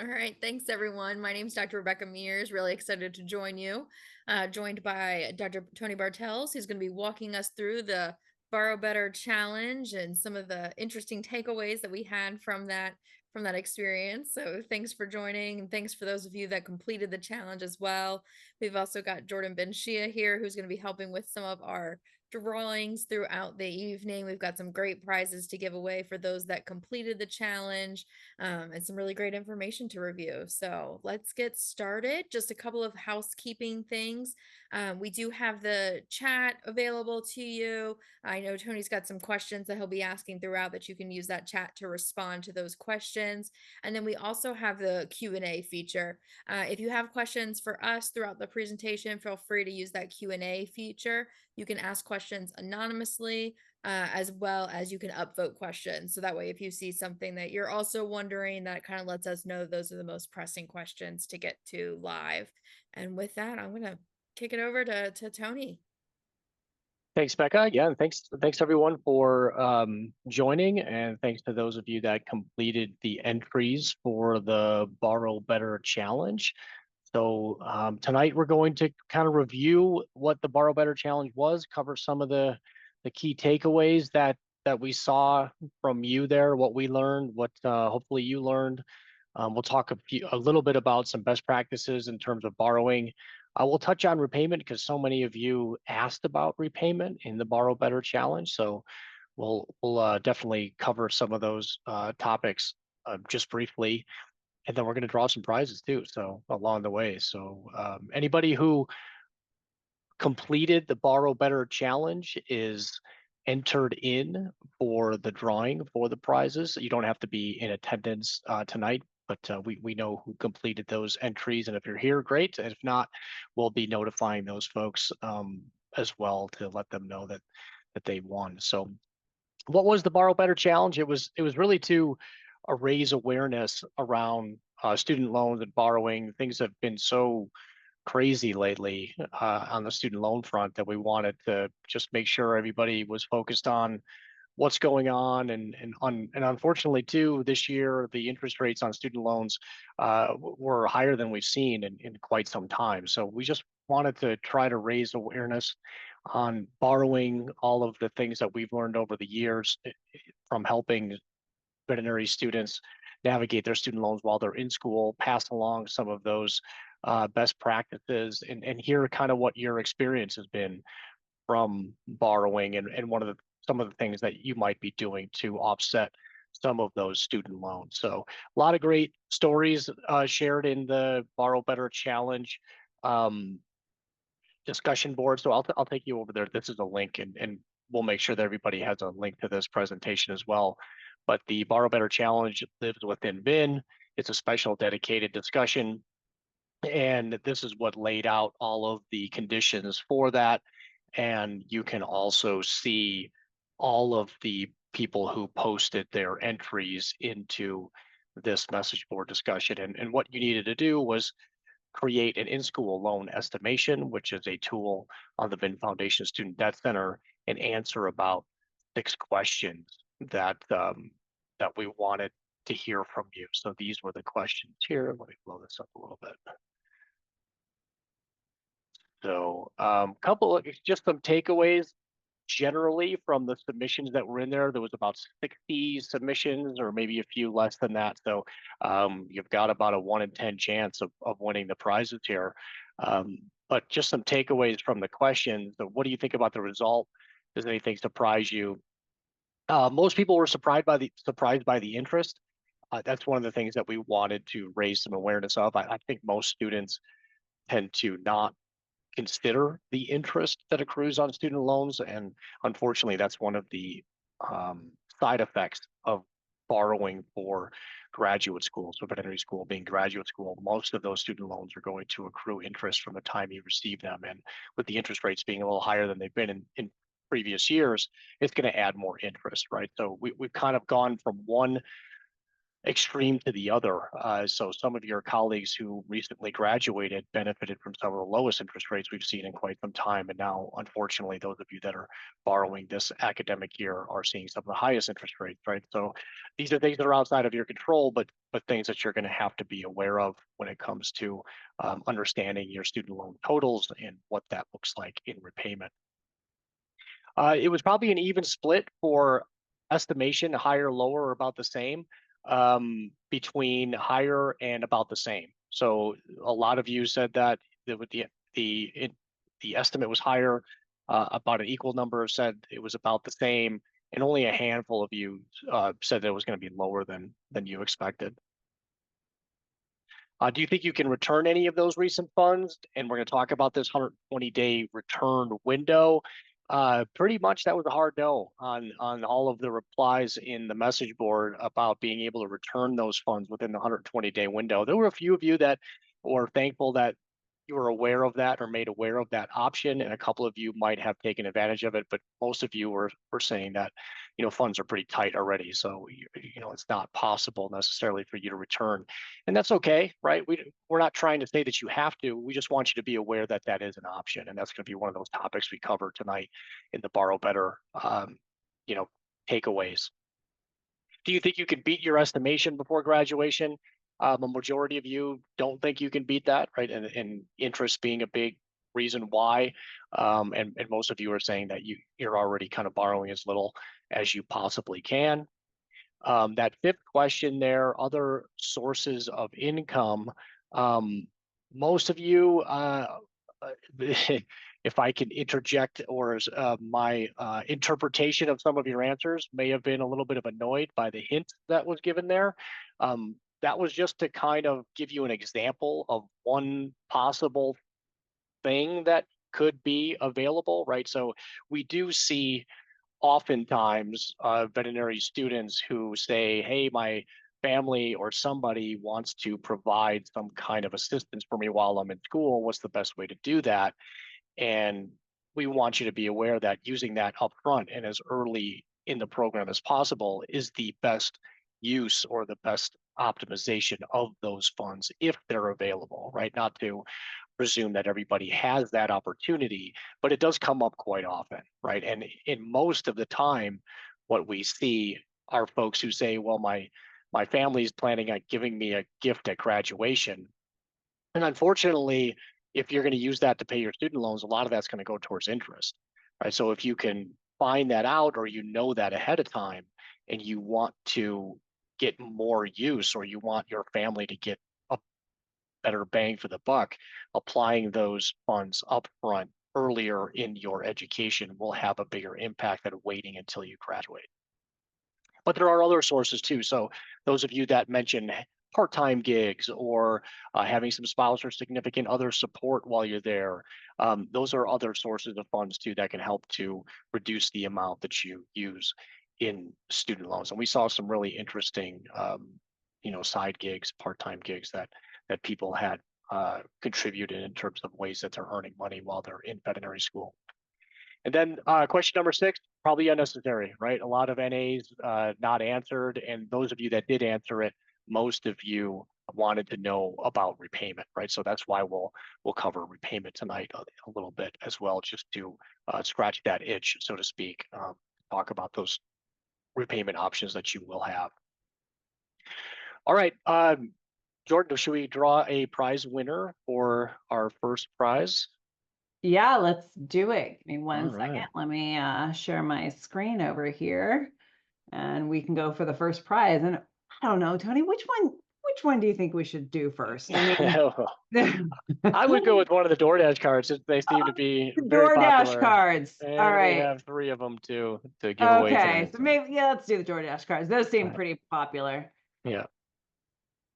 All right, thanks everyone. My name is Dr. Rebecca Mears. Really excited to join you. Joined by Dr. Tony Bartels, who's going to be walking us through the Borrow Better challenge and some of the interesting takeaways that we had from that experience. So thanks for joining, and thanks for those of you that completed the challenge as well. We've also got Jordan Ben-Shia here, who's going to be helping with some of our drawings throughout the evening. We've got some great prizes to give away for those that completed the challenge, and some really great information to review. So let's get started. Just a couple of housekeeping things. We do have the chat available to you. I know Tony's got some questions that he'll be asking throughout that you can use that chat to respond to those questions. And then we also have the Q&A feature. If you have questions for us throughout the presentation, feel free to use that Q&A feature. You can ask questions anonymously, as well as you can upvote questions. So that way, if you see something that you're also wondering, that kind of lets us know those are the most pressing questions to get to live. And with that, I'm going to kick it over to Tony. Thanks, Becca. Yeah, and thanks everyone for joining, and thanks to those of you that completed the entries for the Borrow Better Challenge. So tonight we're going to kind of review what the Borrow Better Challenge was, cover some of the key takeaways that we saw from you there, what we learned, what hopefully you learned. We'll talk a little bit about some best practices in terms of borrowing. We'll touch on repayment because so many of you asked about repayment in the Borrow Better Challenge. So we'll definitely cover some of those topics just briefly, and then we're going to draw some prizes too. So along the way, so anybody who completed the Borrow Better Challenge is entered in for the drawing for the prizes. You don't have to be in attendance tonight, but we know who completed those entries. And if you're here, great. And if not, we'll be notifying those folks as well to let them know that they won. So what was the Borrow Better Challenge? It was really to raise awareness around student loans and borrowing. Things have been so crazy lately on the student loan front that we wanted to just make sure everybody was focused on what's going on, and unfortunately too, this year the interest rates on student loans were higher than we've seen in quite some time. So we just wanted to try to raise awareness on borrowing, all of the things that we've learned over the years from helping veterinary students navigate their student loans while they're in school, pass along some of those best practices, and hear kind of what your experience has been from borrowing, and some of the things that you might be doing to offset some of those student loans. So a lot of great stories shared in the Borrow Better Challenge discussion board. So I'll take you over there. This is a link, and we'll make sure that everybody has a link to this presentation as well. But the Borrow Better Challenge lives within VIN. It's a special dedicated discussion, and this is what laid out all of the conditions for that. And you can also see all of the people who posted their entries into this message board discussion. And what you needed to do was create an in-school loan estimation, which is a tool on the VIN Foundation Student Debt Center, and answer about 6 questions that that we wanted to hear from you. So these were the questions here. Let me blow this up a little bit. So couple of just some takeaways generally from the submissions that were in there. There was about 60 submissions, or maybe a few less than that. So you've got about a 1 in 10 chance of winning the prizes here. But just some takeaways from the questions. So what do you think about the result? Does anything surprise you? Most people were surprised by the interest. That's one of the things that we wanted to raise some awareness of. I think most students tend to not consider the interest that accrues on student loans, and unfortunately that's one of the side effects of borrowing for graduate school. So veterinary school being graduate school, most of those student loans are going to accrue interest from the time you receive them, and with the interest rates being a little higher than they've been in previous years, it's going to add more interest, right? So we've kind of gone from one extreme to the other. So some of your colleagues who recently graduated benefited from some of the lowest interest rates we've seen in quite some time. And now, unfortunately, those of you that are borrowing this academic year are seeing some of the highest interest rates, right? So these are things that are outside of your control, but things that you're going to have to be aware of when it comes to understanding your student loan totals and what that looks like in repayment. It was probably an even split for estimation, higher, lower, or about the same, between higher and about the same. So a lot of you said that the estimate was higher. About an equal number said it was about the same, and only a handful of you said that it was going to be lower than you expected. Do you think you can return any of those recent funds? And we're going to talk about this 120-day return window. Pretty much that was a hard no on all of the replies in the message board about being able to return those funds within the 120-day window. There were a few of you that were thankful that you were aware of that or made aware of that option, and a couple of you might have taken advantage of it, but most of you were saying that, funds are pretty tight already. So, it's not possible necessarily for you to return. And that's okay, right? We're not trying to say that you have to. We just want you to be aware that that is an option. And that's going to be one of those topics we cover tonight in the Borrow Better, takeaways. Do you think you can beat your estimation before graduation? A majority of you don't think you can beat that, right? And interest being a big reason why. And most of you are saying that you're already kind of borrowing as little as you possibly can. That fifth question there, other sources of income. Most of you, if I can interject, or my interpretation of some of your answers may have been a little bit of annoyed by the hint that was given there. That was just to kind of give you an example of one possible thing that could be available, right? So we do see oftentimes veterinary students who say, hey, my family or somebody wants to provide some kind of assistance for me while I'm in school. What's the best way to do that? And we want you to be aware that using that upfront and as early in the program as possible is the best use or the best optimization of those funds if they're available, right? Not to presume that everybody has that opportunity, but it does come up quite often, right? And in most of the time, what we see are folks who say, well, my family's planning on giving me a gift at graduation. And unfortunately, if you're going to use that to pay your student loans, a lot of that's going to go towards interest, right? So if you can find that out, or that ahead of time, and you want to get more use, or you want your family to get a better bang for the buck, applying those funds upfront earlier in your education will have a bigger impact than waiting until you graduate. But there are other sources too. So those of you that mention part-time gigs, or having some spouse or significant other support while you're there, those are other sources of funds too that can help to reduce the amount that you use in student loans. And we saw some really interesting, side gigs, part-time gigs that people had contributed in terms of ways that they're earning money while they're in veterinary school. And then question number 6, probably unnecessary, right? A lot of NAs not answered, and those of you that did answer it, most of you wanted to know about repayment, right? So that's why we'll cover repayment tonight a little bit as well, just to scratch that itch, so to speak, talk about those repayment options that you will have. All right, Jordan, should we draw a prize winner for our first prize? Yeah, let's do it. Give me one All second. right. Let me share my screen over here, and we can go for the first prize. And I don't know, Tony, which one do you think we should do first? I mean, I would go with one of the DoorDash cards, since they seem to be very DoorDash popular. cards. All And we right. have 3 of them to give away Okay, tonight. so maybe, yeah, let's do the DoorDash cards. Those seem Right. pretty popular. Yeah.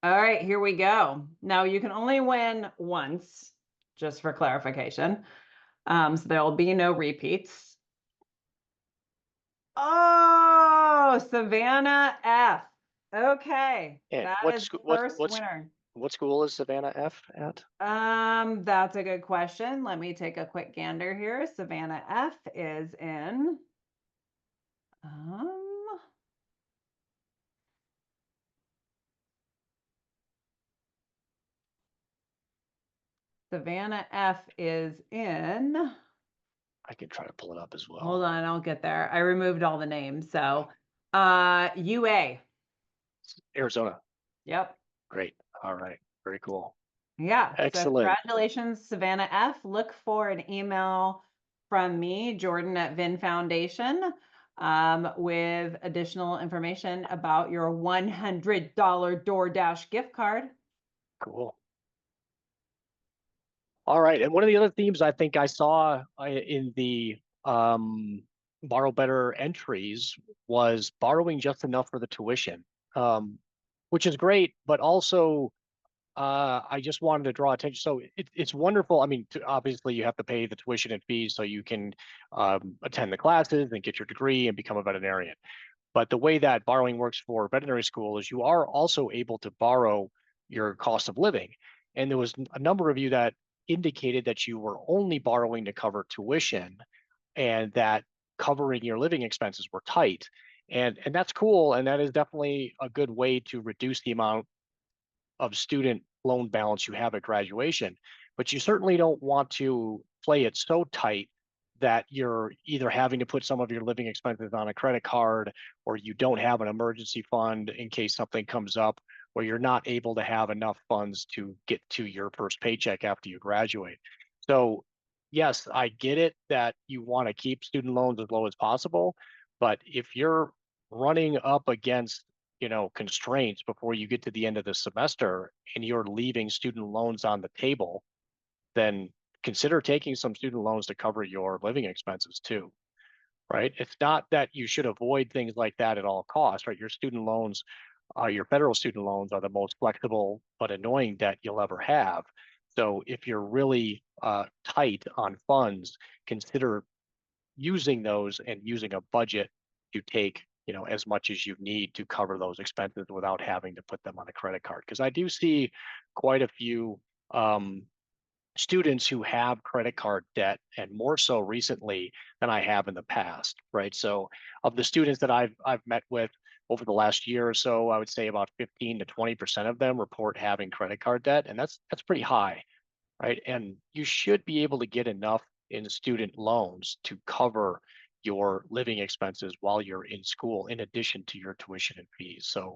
All right, here we go. Now you can only win once, just for clarification. So there will be no repeats. Oh, Savannah F. Okay, And that what is the school first winner. what school is Savannah F at? That's a good question. Let me take a quick gander here. Savannah F is in Savannah F is in, I can try to pull it up as well. hold on, I'll get there. I removed all the names. So UA. Arizona. Yep. Great. All right. Very cool. Yeah. So Excellent. congratulations, Savannah F. Look for an email from me, Jordan at VIN Foundation, with additional information about your $100 DoorDash gift card. Cool. All right. And one of the other themes I think I saw in the Borrow Better entries was borrowing just enough for the tuition, which is great, but also I just wanted to draw attention. So it's wonderful. I mean, obviously you have to pay the tuition and fees so you can attend the classes and get your degree and become a veterinarian. But the way that borrowing works for veterinary school is you are also able to borrow your cost of living. And there was a number of you that indicated that you were only borrowing to cover tuition and that covering your living expenses were tight. And that's cool. And that is definitely a good way to reduce the amount of student loan balance you have at graduation. But you certainly don't want to play it so tight that you're either having to put some of your living expenses on a credit card or you don't have an emergency fund in case something comes up, or you're not able to have enough funds to get to your first paycheck after you graduate. So yes, I get it that you want to keep student loans as low as possible, but if you're running up against constraints before you get to the end of the semester and you're leaving student loans on the table, then consider taking some student loans to cover your living expenses too, right? It's not that you should avoid things like that at all costs, right? Your student loans, your federal student loans are the most flexible but annoying debt you'll ever have. So if you're really tight on funds, consider using those and using a budget to take as much as you need to cover those expenses without having to put them on a credit card. Because I do see quite a few students who have credit card debt, and more so recently than I have in the past, right? So of the students that I've met with over the last year or so, I would say about 15 to 20% of them report having credit card debt, and that's pretty high, right? And you should be able to get enough in student loans to cover your living expenses while you're in school, in addition to your tuition and fees. So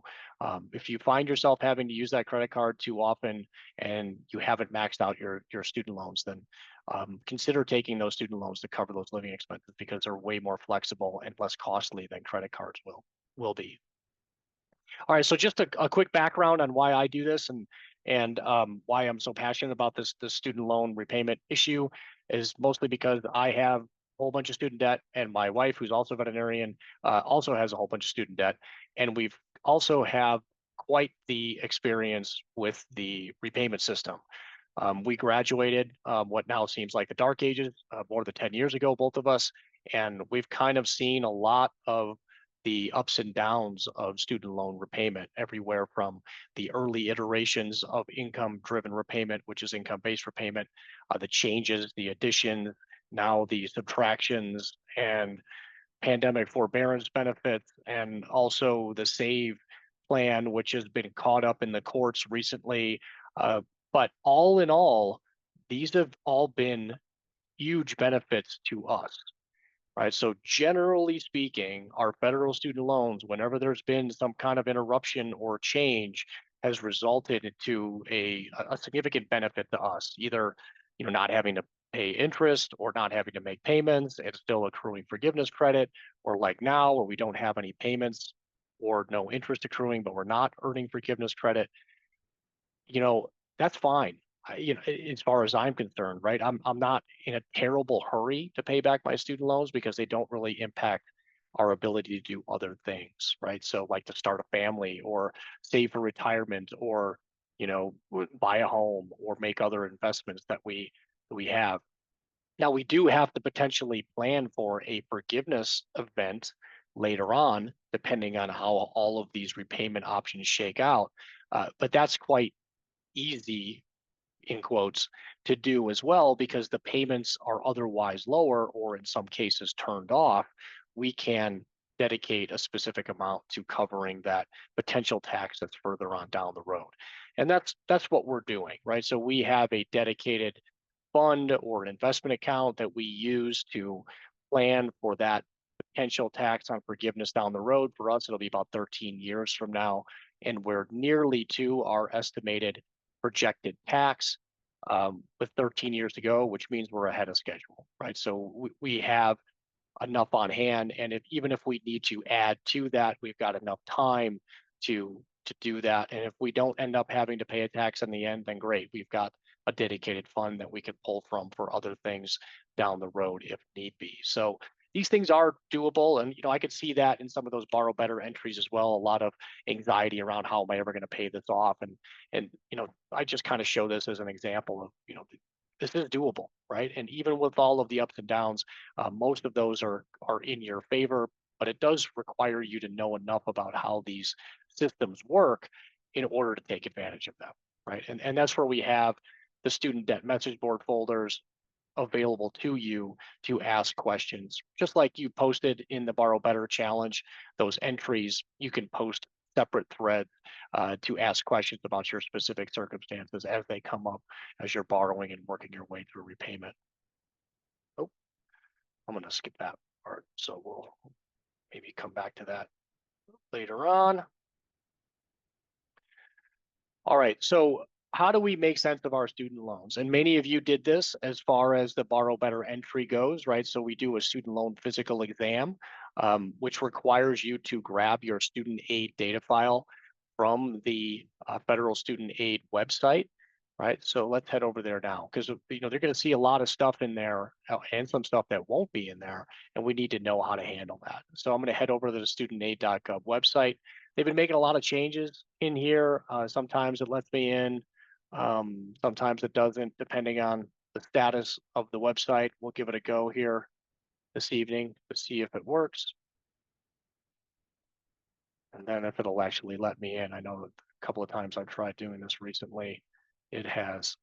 if you find yourself having to use that credit card too often and you haven't maxed out your student loans, then consider taking those student loans to cover those living expenses because they're way more flexible and less costly than credit cards will be. All right, so just a quick background on why I do this and why I'm so passionate about this student loan repayment issue is mostly because I have a whole bunch of student debt, and my wife, who's also a veterinarian, also has a whole bunch of student debt, and we've also have quite the experience with the repayment system. We graduated what now seems like the dark ages more than 10 years ago, both of us, and we've kind of seen a lot of the ups and downs of student loan repayment, everywhere from the early iterations of income-driven repayment, which is income-based repayment, the changes, the additions, now the subtractions, and pandemic forbearance benefits, and also the SAVE plan, which has been caught up in the courts recently. But all in all, these have all been huge benefits to us. Right. So generally speaking, our federal student loans, whenever there's been some kind of interruption or change, has resulted into a significant benefit to us, either not having to pay interest or not having to make payments and still accruing forgiveness credit, or like now where we don't have any payments or no interest accruing, but we're not earning forgiveness credit. That's fine. As far as I'm concerned, right? I'm not in a terrible hurry to pay back my student loans because they don't really impact our ability to do other things, right? So like to start a family or save for retirement or, buy a home or make other investments that we have. Now we do have to potentially plan for a forgiveness event later on, depending on how all of these repayment options shake out. But that's quite easy in quotes to do as well, because the payments are otherwise lower or in some cases turned off. We can dedicate a specific amount to covering that potential tax that's further on down the road. And that's what we're doing, right? So we have a dedicated fund or an investment account that we use to plan for that potential tax on forgiveness down the road. For us, it'll be about 13 years from now, and we're nearly to our estimated projected tax with 13 years to go, which means we're ahead of schedule, right? So we have enough on hand, and even if we need to add to that, we've got enough time to do that. And if we don't end up having to pay a tax in the end, then great, we've got a dedicated fund that we can pull from for other things down the road if need be. So these things are doable, and I could see that in some of those borrow better entries as well. A lot of anxiety around how am I ever going to pay this off, and I just kind of show this as an example of this is doable, right? And even with all of the ups and downs, most of those are in your favor, but it does require you to know enough about how these systems work in order to take advantage of them, right? And that's where we have the student debt message board folders available to you to ask questions. Just like you posted in the Borrow Better Challenge, those entries, you can post separate threads to ask questions about your specific circumstances as they come up as you're borrowing and working your way through repayment. Oh, I'm going to skip that part, so we'll maybe come back to that later on. All right, so how do we make sense of our student loans? And many of you did this as far as the Borrow Better entry goes, right? So we do a student loan physical exam, which requires you to grab your student aid data file from the federal student aid website, right? So let's head over there now, because they're going to see a lot of stuff in there and some stuff that won't be in there, and we need to know how to handle that. So I'm going to head over to the studentaid.gov website. They've been making a lot of changes in here. Sometimes it lets me in, sometimes it doesn't, depending on the status of the website. We'll give it a go here this evening to see if it works. And then if it'll actually let me in. I know that a couple of times I've tried doing this recently, it has,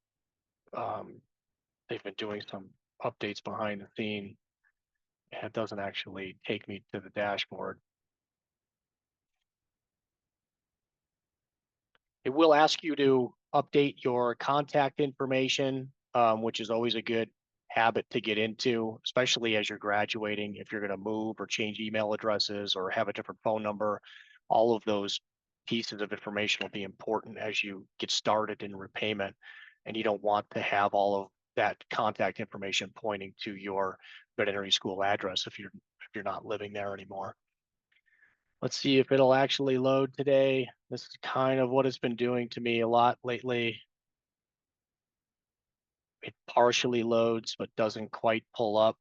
they've been doing some updates behind the scene, and it doesn't actually take me to the dashboard. It will ask you to update your contact information, which is always a good habit to get into, especially as you're graduating. If you're going to move or change email addresses or have a different phone number, all of those pieces of information will be important as you get started in repayment. And you don't want to have all of that contact information pointing to your veterinary school address if you're not living there anymore. Let's see if it'll actually load today. This is kind of what it's been doing to me a lot lately. It partially loads, but doesn't quite pull up.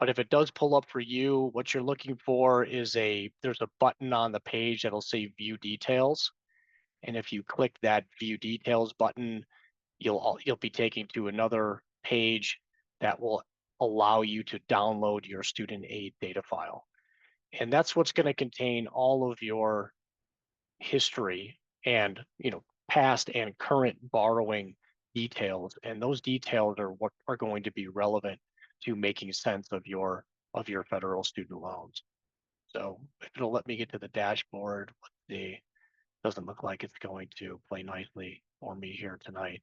But if it does pull up for you, what you're looking for is there's a button on the page that'll say view details. And if you click that view details button, you'll be taken to another page that will allow you to download your student aid data file. And that's what's going to contain all of your history and past and current borrowing details. And those details are what are going to be relevant to making sense of your federal student loans. So if it'll let me get to the dashboard, let's see. Doesn't look like it's going to play nicely for me here tonight.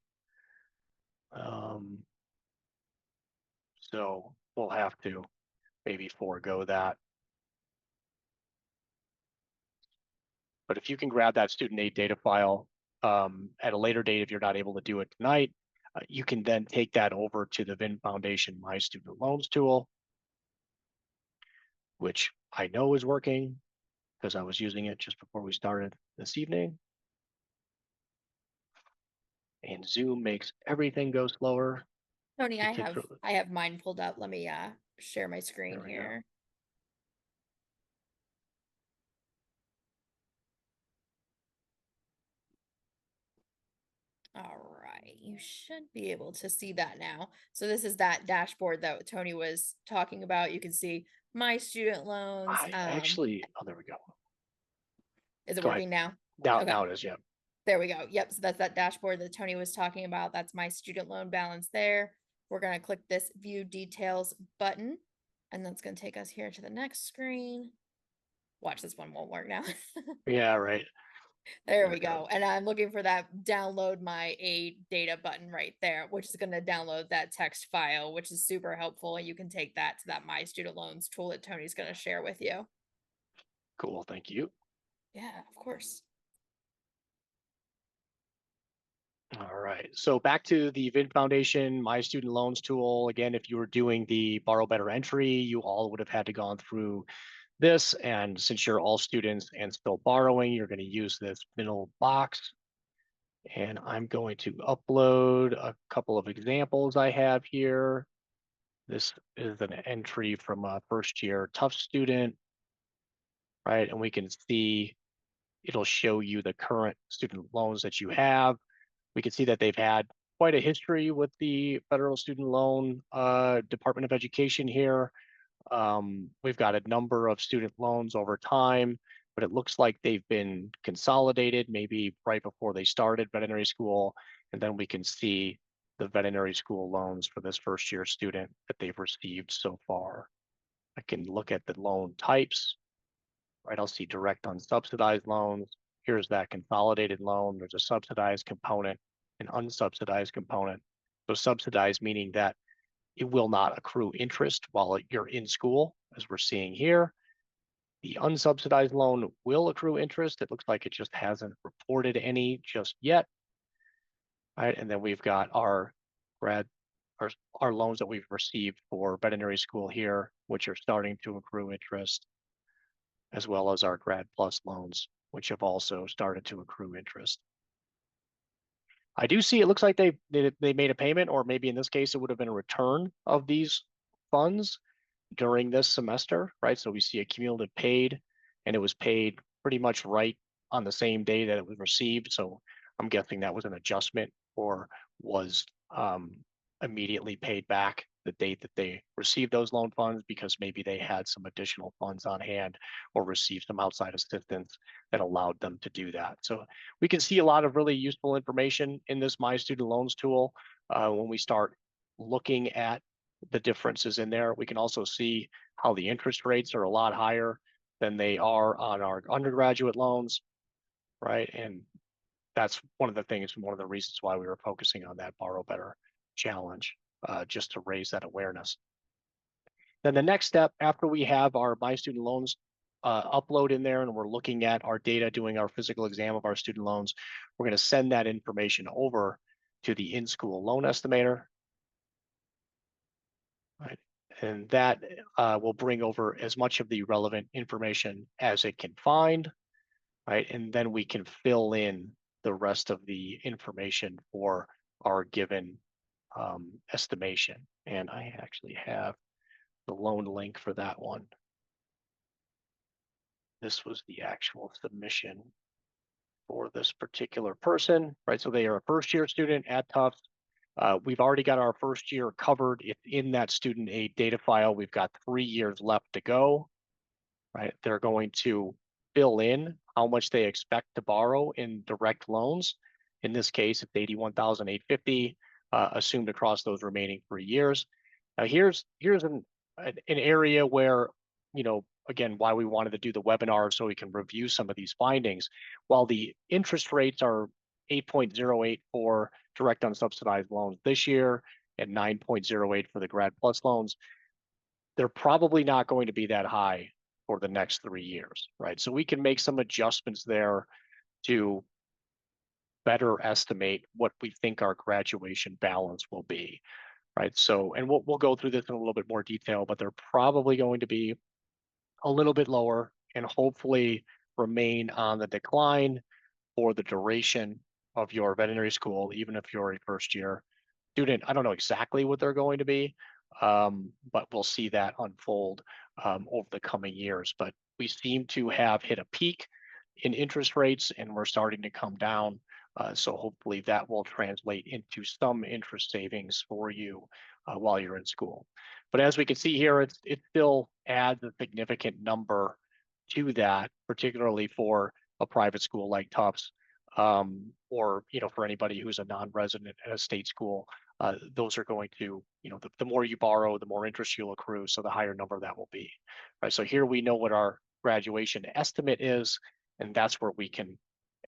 So we'll have to maybe forego that. But if you can grab that student aid data file at a later date, if you're not able to do it tonight, you can then take that over to the VIN Foundation My Student Loans tool, which I know is working because I was using it just before we started this evening. And Zoom makes everything go slower. Tony, I have mine pulled up. Let me share my screen here. All right, you should be able to see that now. So this is that dashboard that Tony was talking about. You can see my student loans. Actually, oh, there we go. Is it working now? Now it is, yeah. There we go. Yep. So that's that dashboard that Tony was talking about. That's my student loan balance there. We're going to click this view details button, and that's going to take us here to the next screen. Watch, this one won't work now. Yeah, right. There There we it goes. go. And I'm looking for that download my A data button right there, which is going to download that text file, which is super helpful. And you can take that to that My Student Loans tool that Tony's going to share with you. Cool, thank you. Yeah, of course. All right, so back to the VIN Foundation My Student Loans tool. Again, if you were doing the Borrow Better entry, you all would have had to gone through this. And since you're all students and still borrowing, you're going to use this middle box. And I'm going to upload a couple of examples I have here. This is an entry from a first year Tufts student, right? And we can see it'll show you the current student loans that you have. We can see that they've had quite a history with the Federal Student Loan Department of Education here. We've got a number of student loans over time, but it looks like they've been consolidated maybe right before they started veterinary school. And then we can see the veterinary school loans for this first year student that they've received so far. I can look at the loan types, right? I'll see direct unsubsidized loans. Here's that consolidated loan. There's a subsidized component, an unsubsidized component. So subsidized meaning that it will not accrue interest while you're in school, as we're seeing here. The unsubsidized loan will accrue interest. It looks like it just hasn't reported any just yet. Right, and then we've got our grad, our loans that we've received for veterinary school here, which are starting to accrue interest, as well as our Grad Plus loans, which have also started to accrue interest. I do see it looks like they made a payment, or maybe in this case, it would have been a return of these funds during this semester, right? So we see a cumulative paid, and it was paid pretty much right on the same day that it was received. So I'm guessing that was an adjustment or was immediately paid back the date that they received those loan funds, because maybe they had some additional funds on hand or received some outside assistance that allowed them to do that. So we can see a lot of really useful information in this My Student Loans tool when we start looking at the differences in there. We can also see how the interest rates are a lot higher than they are on our undergraduate loans, right? And that's one of the things, one of the reasons why we were focusing on that Borrow Better challenge, just to raise that awareness. Then the next step after we have our My Student Loans upload in there and we're looking at our data, doing our physical exam of our student loans, we're going to send that information over to the in-school loan estimator. Right. And that will bring over as much of the relevant information as it can find, right? And then we can fill in the rest of the information for our given estimation. And I actually have the loan link for that one. This was the actual submission for this particular person, right? So they are a first year student at Tufts. We've already got our first year covered. It's in that student aid data file. We've got 3 years left to go, right? They're going to fill in how much they expect to borrow in direct loans. In this case, it's $81,850 assumed across those remaining 3 years. Now here's an area where, you know, again, why we wanted to do the webinar so we can review some of these findings. While the interest rates are 8.08 for direct unsubsidized loans this year and 9.08 for the Grad Plus loans, they're probably not going to be that high for the next 3 years, right? So we can make some adjustments there to better estimate what we think our graduation balance will be, right? So, and we'll go through this in a little bit more detail, but they're probably going to be a little bit lower and hopefully remain on the decline for the duration of your veterinary school, even if you're a first year student. I don't know exactly what they're going to be, but we'll see that unfold over the coming years. But we seem to have hit a peak in interest rates and we're starting to come down. So hopefully that will translate into some interest savings for you while you're in school. But as we can see here, it still adds a significant number to that, particularly for a private school like Tufts, or for anybody who's a non-resident at a state school. Those are going to, the more you borrow, the more interest you'll accrue, so the higher number that will be, right? So here we know what our graduation estimate is, and that's where we can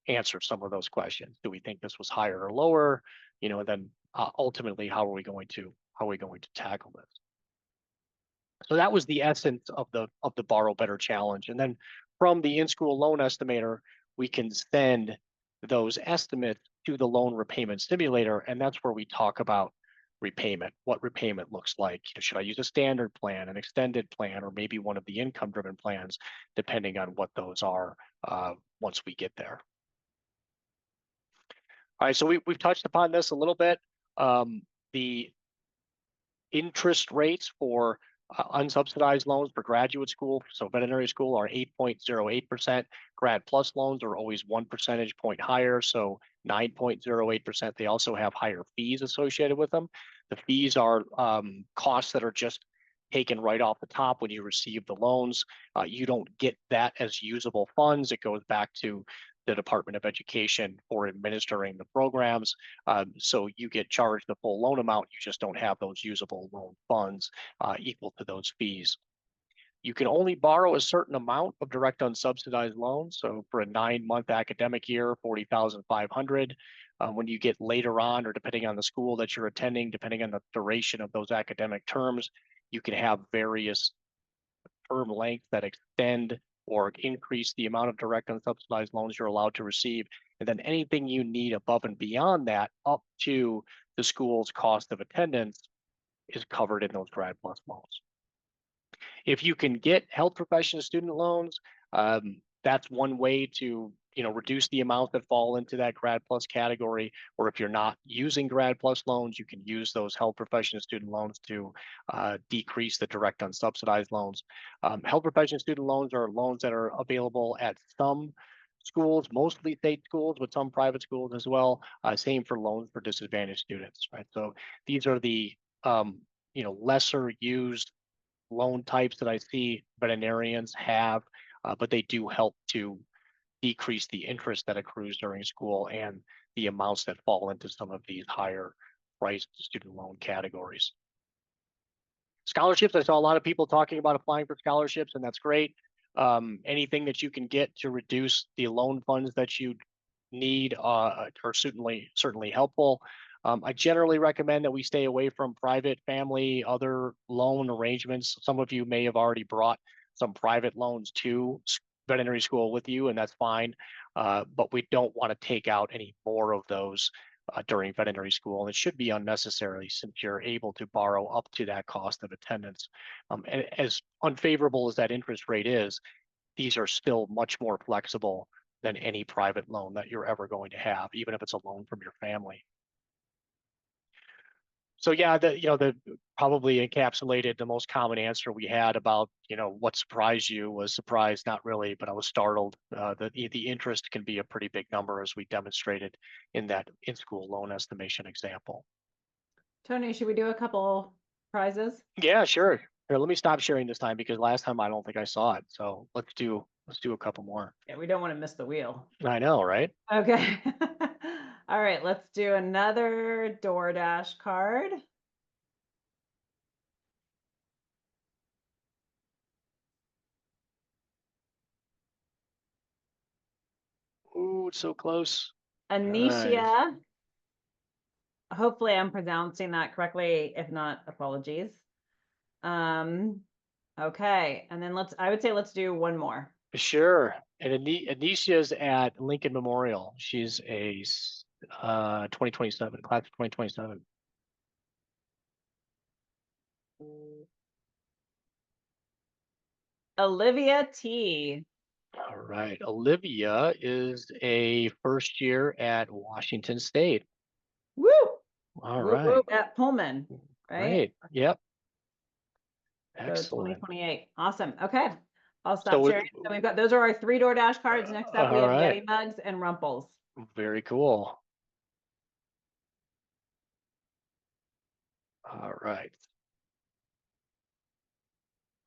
answer some of those questions. Do we think this was higher or lower? You know, and then ultimately, how are we going to tackle this? So that was the essence of the Borrow Better challenge. And then from the in-school loan estimator, we can send those estimates to the loan repayment simulator, and that's where we talk about repayment, what repayment looks like. Should I use a standard plan, an extended plan, or maybe one of the income-driven plans, depending on what those are once we get there. All right, so we've touched upon this a little bit. The interest rates for unsubsidized loans for graduate school, so veterinary school, are 8.08%. Grad Plus loans are always 1 percentage point higher, so 9.08%. They also have higher fees associated with them. The fees are costs that are just taken right off the top when you receive the loans. You don't get that as usable funds. It goes back to the Department of Education for administering the programs. So you get charged the full loan amount. You just don't have those usable loan funds equal to those fees. You can only borrow a certain amount of direct unsubsidized loans. So for a 9-month academic year, $40,500. When you get later on, or depending on the school that you're attending, depending on the duration of those academic terms, you can have various term lengths that extend or increase the amount of direct unsubsidized loans you're allowed to receive. And then anything you need above and beyond that, up to the school's cost of attendance, is covered in those Grad Plus loans. If you can get health profession student loans, that's one way to reduce the amount that fall into that Grad Plus category. Or if you're not using Grad Plus loans, you can use those health profession student loans to decrease the direct unsubsidized loans. Health profession student loans are loans that are available at some schools, mostly state schools, but some private schools as well. Same for loans for disadvantaged students, right? So these are the lesser used loan types that I see veterinarians have, but they do help to decrease the interest that accrues during school and the amounts that fall into some of these higher priced student loan categories. Scholarships, I saw a lot of people talking about applying for scholarships, and that's great. Anything that you can get to reduce the loan funds that you need are certainly helpful. I generally recommend that we stay away from private, family, other loan arrangements. Some of you may have already brought some private loans to veterinary school with you, and that's fine. But we don't want to take out any more of those during veterinary school. And it should be unnecessary, since you're able to borrow up to that cost of attendance. And as unfavorable as that interest rate is, these are still much more flexible than any private loan that you're ever going to have, even if it's a loan from your family. So yeah, the probably encapsulated the most common answer we had about what surprised you was surprised, not really, but I was startled. The interest can be a pretty big number, as we demonstrated in that in-school loan estimation example. Tony, should we do a couple prizes? Yeah, sure. Here, let me stop sharing this time, because last time I don't think I saw it. So let's do a couple more. Yeah, we don't want to miss the wheel. I know, right? Okay. All right, let's do another DoorDash card. Ooh, it's so close. Anisha. Hopefully I'm pronouncing that correctly. If not, apologies. Okay, and then I would say let's do one more. Sure. And Anicia's at Lincoln Memorial. She's a 2027, class of 2027. Olivia T. All right. Olivia is a first year at Washington State. Woo! All Woo, right. woo, at Pullman, right? Great. Yep. So Excellent. 2028. Awesome. Okay. I'll stop So sharing. So we've got, those are our 3 DoorDash cards. Next up, we all have right. Yeti mugs and Rumples. Very cool. All right.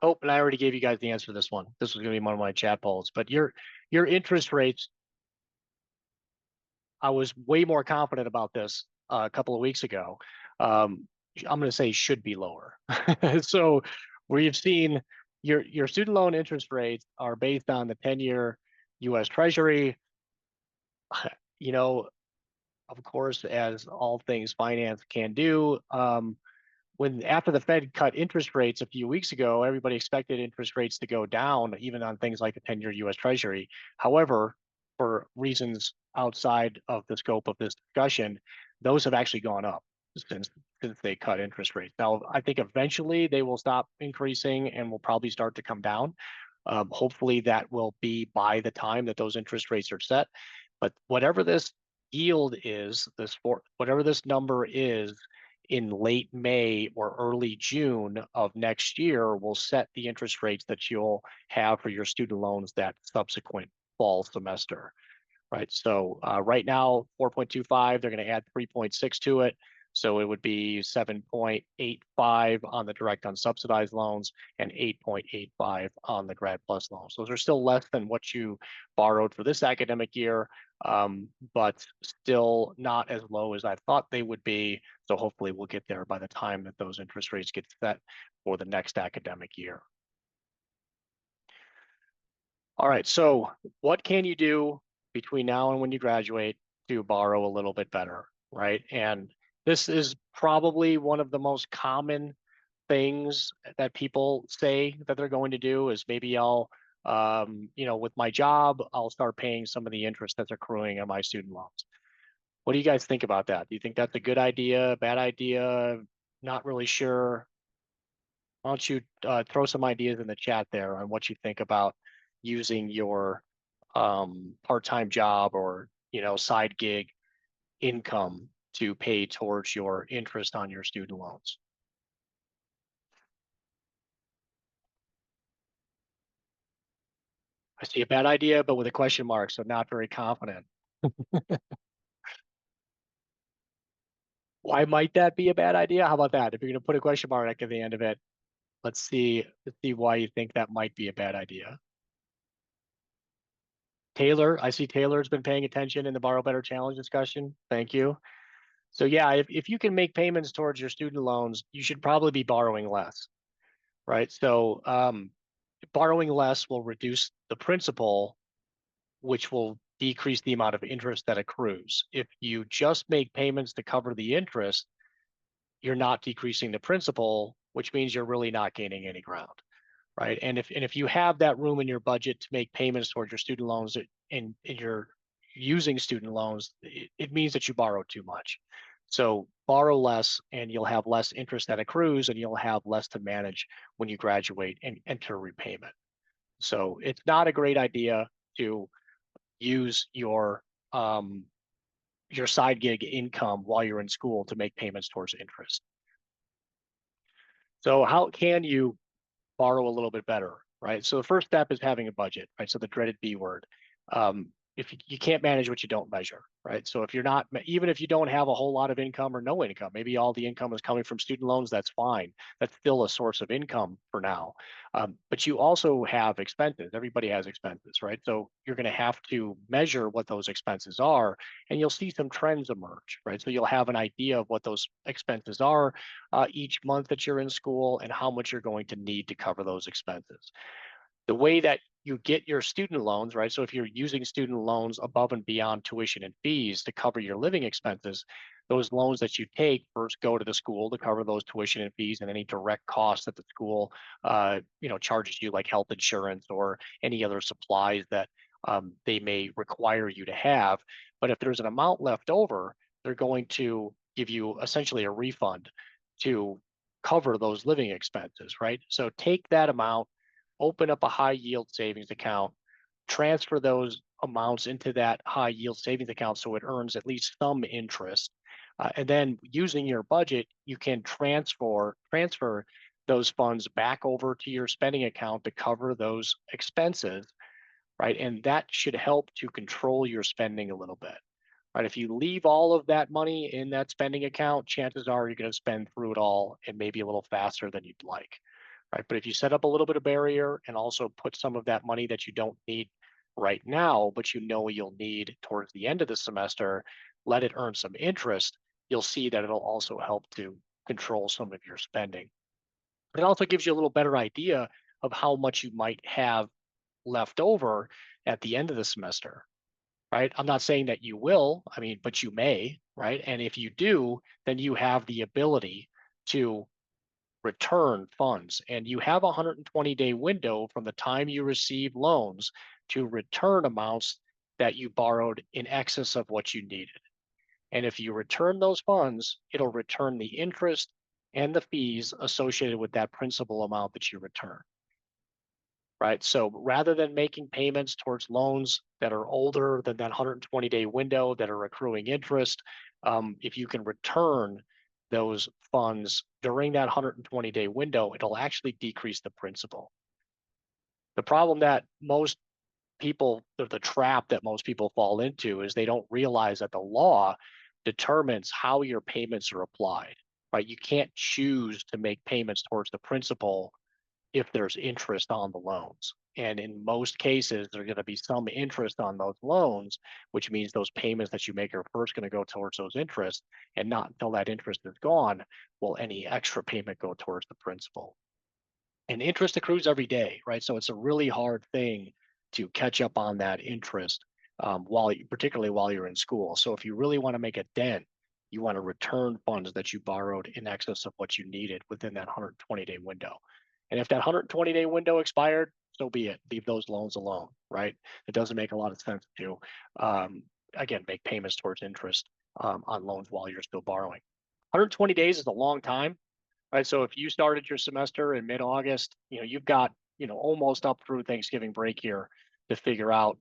Oh, and I already gave you guys the answer to this one. This was going to be one of my chat polls, but your interest rates, I was way more confident about this a couple of weeks ago. I'm going to say should be lower. So we've seen your student loan interest rates are based on the 10-year U.S. Treasury. you know, of course, as all things finance can do, when after the Fed cut interest rates a few weeks ago, everybody expected interest rates to go down, even on things like the 10-year US Treasury. However, for reasons outside of the scope of this discussion, those have actually gone up since since they cut interest rates. Now, I think eventually they will stop increasing and will probably start to come down. Hopefully, that will be by the time that those interest rates are set. But whatever this yield is, whatever this number is in late May or early June of next year will set the interest rates that you'll have for your student loans that subsequent fall semester, right? So right now, 4.25, they're going to add 3.6 to it. So it would be 7.85 on the direct unsubsidized loans and 8.85 on the Grad Plus loans. Those are still less than what you borrowed for this academic year, but still not as low as I thought they would be. So hopefully we'll get there by the time that those interest rates get set for the next academic year. All right, so what can you do between now and when you graduate to borrow a little bit better, right? And this is probably one of the most common things that people say that they're going to do is maybe I'll, with my job, I'll start paying some of the interest that's accruing on my student loans. What do you guys think about that? Do you think that's a good idea, bad idea? Not really sure. Why don't you throw some ideas in the chat there on what you think about using your part-time job or side gig income to pay towards your interest on your student loans. I see a bad idea, but with a question mark, so not very confident. Why might that be a bad idea? How about that? If you're going to put a question mark at the end of it, let's see why you think that might be a bad idea. Taylor, I see Taylor's been paying attention in the Borrow Better Challenge discussion. Thank you. So yeah, if you can make payments towards your student loans, you should probably be borrowing less, right? So borrowing less will reduce the principal, which will decrease the amount of interest that accrues. If you just make payments to cover the interest, you're not decreasing the principal, which means you're really not gaining any ground, right? And if you have that room in your budget to make payments towards your student loans and you're using student loans, it means that you borrow too much. So borrow less and you'll have less interest that accrues and you'll have less to manage when you graduate and enter repayment. So it's not a great idea to use your side gig income while you're in school to make payments towards interest. So how can you borrow a little bit better, right? So the first step is having a budget, right? So the dreaded B word. If you can't manage what you don't measure, right? So if you're not, even if you don't have a whole lot of income or no income, maybe all the income is coming from student loans, that's fine. That's still a source of income for now. But you also have expenses. Everybody has expenses, right? So you're going to have to measure what those expenses are, and you'll see some trends emerge, right? So you'll have an idea of what those expenses are each month that you're in school and how much you're going to need to cover those expenses. The way that you get your student loans, right? So if you're using student loans above and beyond tuition and fees to cover your living expenses, those loans that you take first go to the school to cover those tuition and fees and any direct costs that the school, charges you, like health insurance or any other supplies that they may require you to have. But if there's an amount left over, they're going to give you essentially a refund to cover those living expenses, right? So take that amount, open up a high yield savings account, transfer those amounts into that high yield savings account so it earns at least some interest. And then using your budget, you can transfer those funds back over to your spending account to cover those expenses, right? And that should help to control your spending a little bit. Right, if you leave all of that money in that spending account, chances are you're going to spend through it all and maybe a little faster than you'd like. Right, but if you set up a little bit of barrier and also put some of that money that you don't need right now, but you'll need towards the end of the semester, let it earn some interest, you'll see that it'll also help to control some of your spending. It also gives you a little better idea of how much you might have left over at the end of the semester. right? I'm not saying that you will, I mean, but you may, right? And if you do, then you have the ability to return funds, and you have a 120-day window from the time you receive loans to return amounts that you borrowed in excess of what you needed. And if you return those funds, it'll return the interest and the fees associated with that principal amount that you return, right? So rather than making payments towards loans that are older than that 120-day window that are accruing interest, if you can return those funds during that 120-day window, it'll actually decrease the principal. The problem that most people, the trap that most people fall into is they don't realize that the law determines how your payments are applied, right? You can't choose to make payments towards the principal if there's interest on the loans. And in most cases, there's going to be some interest on those loans, which means those payments that you make are first going to go towards those interests, and not until that interest is gone will any extra payment go towards the principal. And interest accrues every day, right? So it's a really hard thing to catch up on that interest particularly while you're in school. So if you really want to make a dent, you want to return funds that you borrowed in excess of what you needed within that 120-day window. And if that 120-day window expired, so be it. Leave those loans alone, right? It doesn't make a lot of sense to, again, make payments towards interest on loans while you're still borrowing. 120 days is a long time, right? So if you started your semester in mid-August, you've got, almost up through Thanksgiving break here to figure out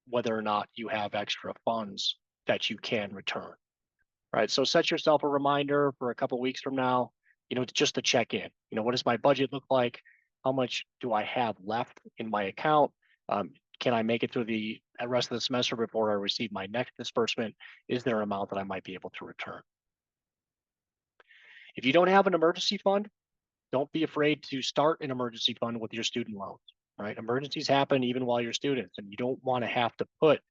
whether or not you have extra funds that you can return, right? So set yourself a reminder for a couple of weeks from now, just to check in. What does my budget look like? How much do I have left in my account? Can I make it through the rest of the semester before I receive my next disbursement? Is there an amount that I might be able to return? If you don't have an emergency fund, don't be afraid to start an emergency fund with your student loans, right? Emergencies happen even while you're students, and you don't want to have to put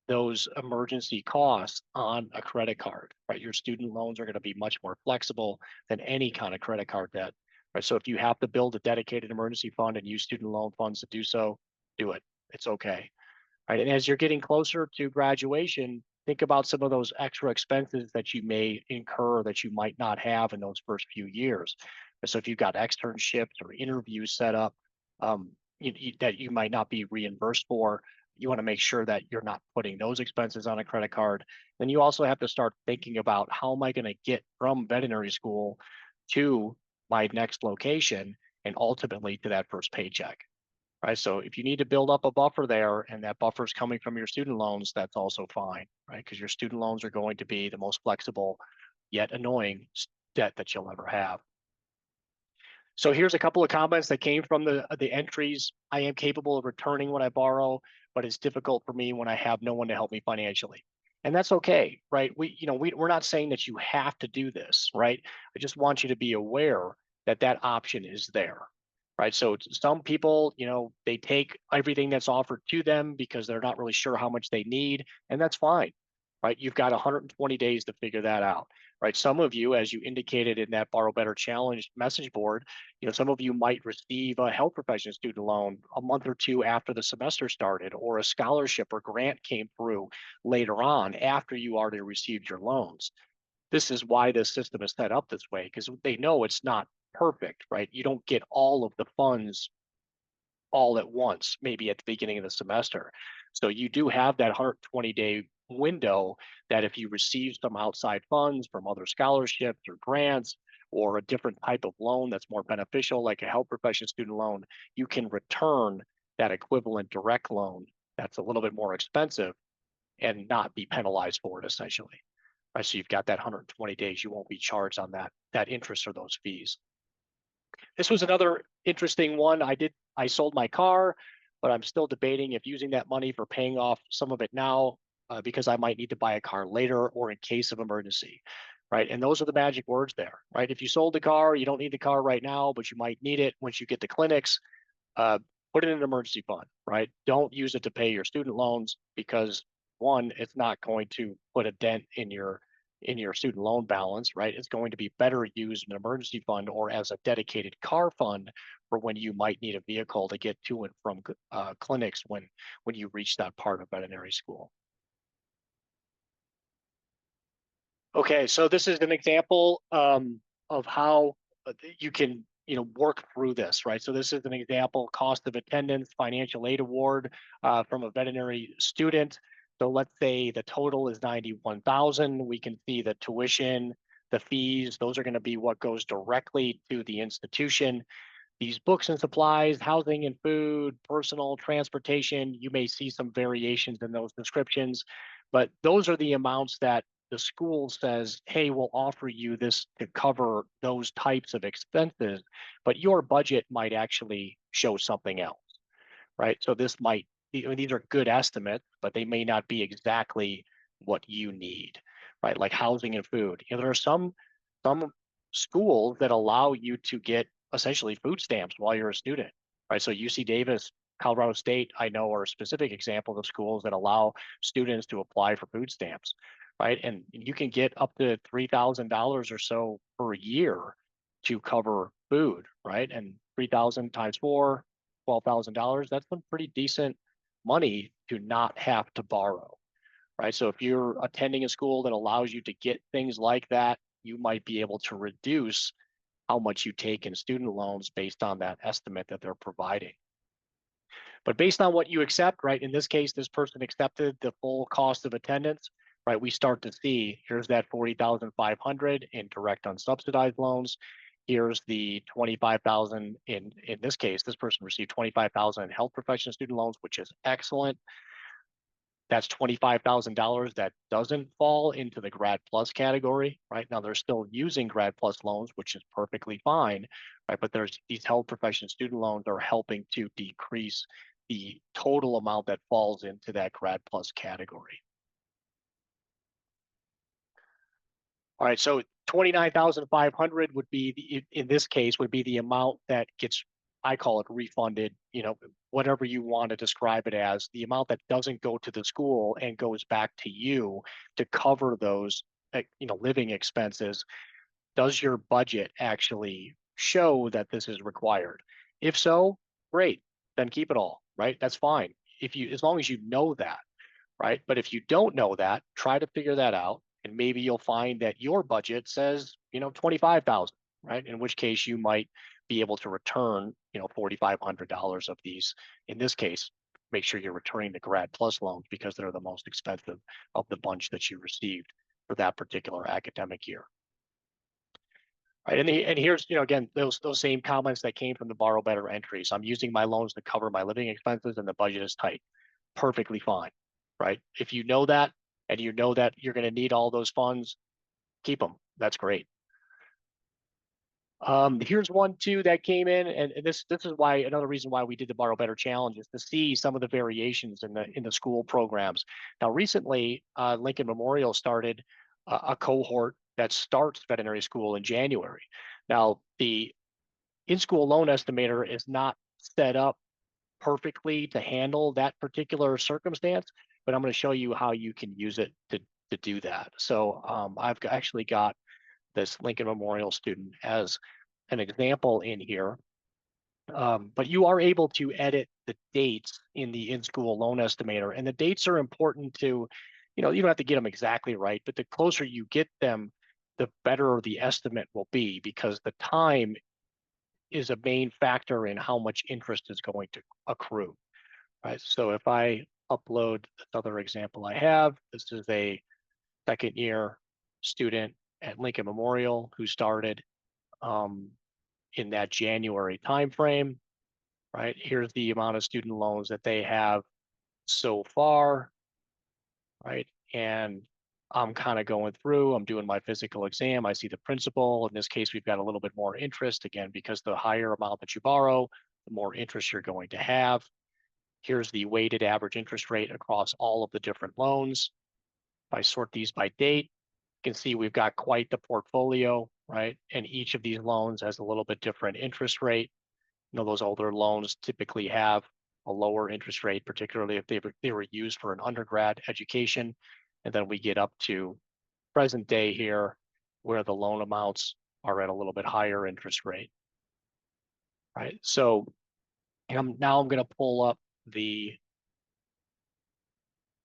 those emergency costs on a credit card, right? Your student loans are going to be much more flexible than any kind of credit card debt, right? So if you have to build a dedicated emergency fund and use student loan funds to do so, do it. It's okay, right? And as you're getting closer to graduation, think about some of those extra expenses that you may incur that you might not have in those first few years. So if you've got externships or interviews set up that you might not be reimbursed for, you want to make sure that you're not putting those expenses on a credit card. Then you also have to start thinking about, how am I going to get from veterinary school to my next location and ultimately to that first paycheck, right? So if you need to build up a buffer there and that buffer is coming from your student loans, that's also fine, right? Because your student loans are going to be the most flexible yet annoying debt that you'll ever have. So here's a couple of comments that came from the entries. I am capable of returning what I borrow, but it's difficult for me when I have no one to help me financially. And that's okay, right? We're not saying that you have to do this, right? I just want you to be aware that that option is there, right? So some people, they take everything that's offered to them because they're not really sure how much they need, and that's fine, right? You've got 120 days to figure that out, right? Some of you, as you indicated in that Borrow Better Challenge message board, some of you might receive a health profession student loan a month or two after the semester started, or a scholarship or grant came through later on after you already received your loans. This is why this system is set up this way, because they know it's not perfect, right? You don't get all of the funds all at once, maybe at the beginning of the semester. So you do have that 120-day window that if you receive some outside funds from other scholarships or grants, or a different type of loan that's more beneficial, like a health profession student loan, you can return that equivalent direct loan that's a little bit more expensive and not be penalized for it, essentially. Right? So you've got that 120 days, you won't be charged on that interest or those fees. This was another interesting one. I sold my car, but I'm still debating if using that money for paying off some of it now, because I might need to buy a car later or in case of emergency, right? And those are the magic words there, right? If you sold the car, you don't need the car right now, but you might need it once you get to clinics. Put it in an emergency fund, right? Don't use it to pay your student loans, because one, it's not going to put a dent in your student loan balance, right? It's going to be better used in an emergency fund or as a dedicated car fund for when you might need a vehicle to get to and from clinics when you reach that part of veterinary school. Okay, so this is an example of how you can, work through this, right? So this is an example: cost of attendance, financial aid award from a veterinary student. So let's say the total is 91,000. We can see the tuition, the fees; those are going to be what goes directly to the institution. These books and supplies, housing and food, personal transportation, you may see some variations in those descriptions, but those are the amounts that the school says, hey, we'll offer you this to cover those types of expenses, but your budget might actually show something else, right? So this might, these are good estimates, but they may not be exactly what you need, right? Like housing and food. There are some schools that allow you to get essentially food stamps while you're a student, right? So UC Davis, Colorado State, I know, are specific examples of schools that allow students to apply for food stamps, right? And you can get up to $3,000 or so per year to cover food, right? And 3,000 times 4, $12,000, that's some pretty decent money to not have to borrow, right? So if you're attending a school that allows you to get things like that, you might be able to reduce how much you take in student loans based on that estimate that they're providing. But based on what you accept, right? In this case, this person accepted the full cost of attendance, right? We start to see, here's that 40,500 in direct unsubsidized loans. Here's the 25,000 in this case. This person received 25,000 in health profession student loans, which is excellent. That's $25,000 that doesn't fall into the Grad Plus category, right? Now they're still using Grad Plus loans, which is perfectly fine, right? But there's these health profession student loans are helping to decrease the total amount that falls into that Grad Plus category. All right, so 29,500 would be in this case would be the amount that gets, I call it refunded, whatever you want to describe it as, the amount that doesn't go to the school and goes back to you to cover those, living expenses. Does your budget actually show that this is required? If so, great, then keep it all, right? That's fine. As long as you know that, right? But if you don't know that, try to figure that out. And maybe you'll find that your budget says, 25,000, right? In which case you might be able to return, $4,500 of these. In this case, make sure you're returning the Grad Plus loans because they're the most expensive of the bunch that you received for that particular academic year. Right, and here's, again, those same comments that came from the borrow better entries. I'm using my loans to cover my living expenses and the budget is tight. Perfectly fine, right? If you know that and you know that you're going to need all those funds, keep them. That's great. Here's one too that came in, and this is why, another reason why we did the Borrow Better Challenge is to see some of the variations in the school programs. Now, recently, Lincoln Memorial started a cohort that starts veterinary school in January. Now, the in-school loan estimator is not set up perfectly to handle that particular circumstance, but I'm going to show you how you can use it to do that. So I've actually got this Lincoln Memorial student as an example in here, but you are able to edit the dates in the in-school loan estimator, and the dates are important to, you don't have to get them exactly right, but the closer you get them, the better the estimate will be, because the time is a main factor in how much interest is going to accrue, right? So if I upload another example I have, this is a second year student at Lincoln Memorial who started in that January timeframe, right? Here's the amount of student loans that they have so far, right? And I'm kind of going through, I'm doing my physical exam. I see the principal. In this case, we've got a little bit more interest, again, because the higher amount that you borrow, the more interest you're going to have. Here's the weighted average interest rate across all of the different loans. If I sort these by date, you can see we've got quite the portfolio, right? And each of these loans has a little bit different interest rate. Those older loans typically have a lower interest rate, particularly if they were used for an undergrad education. And then we get up to present day here, where the loan amounts are at a little bit higher interest rate, right? So now I'm going to pull up the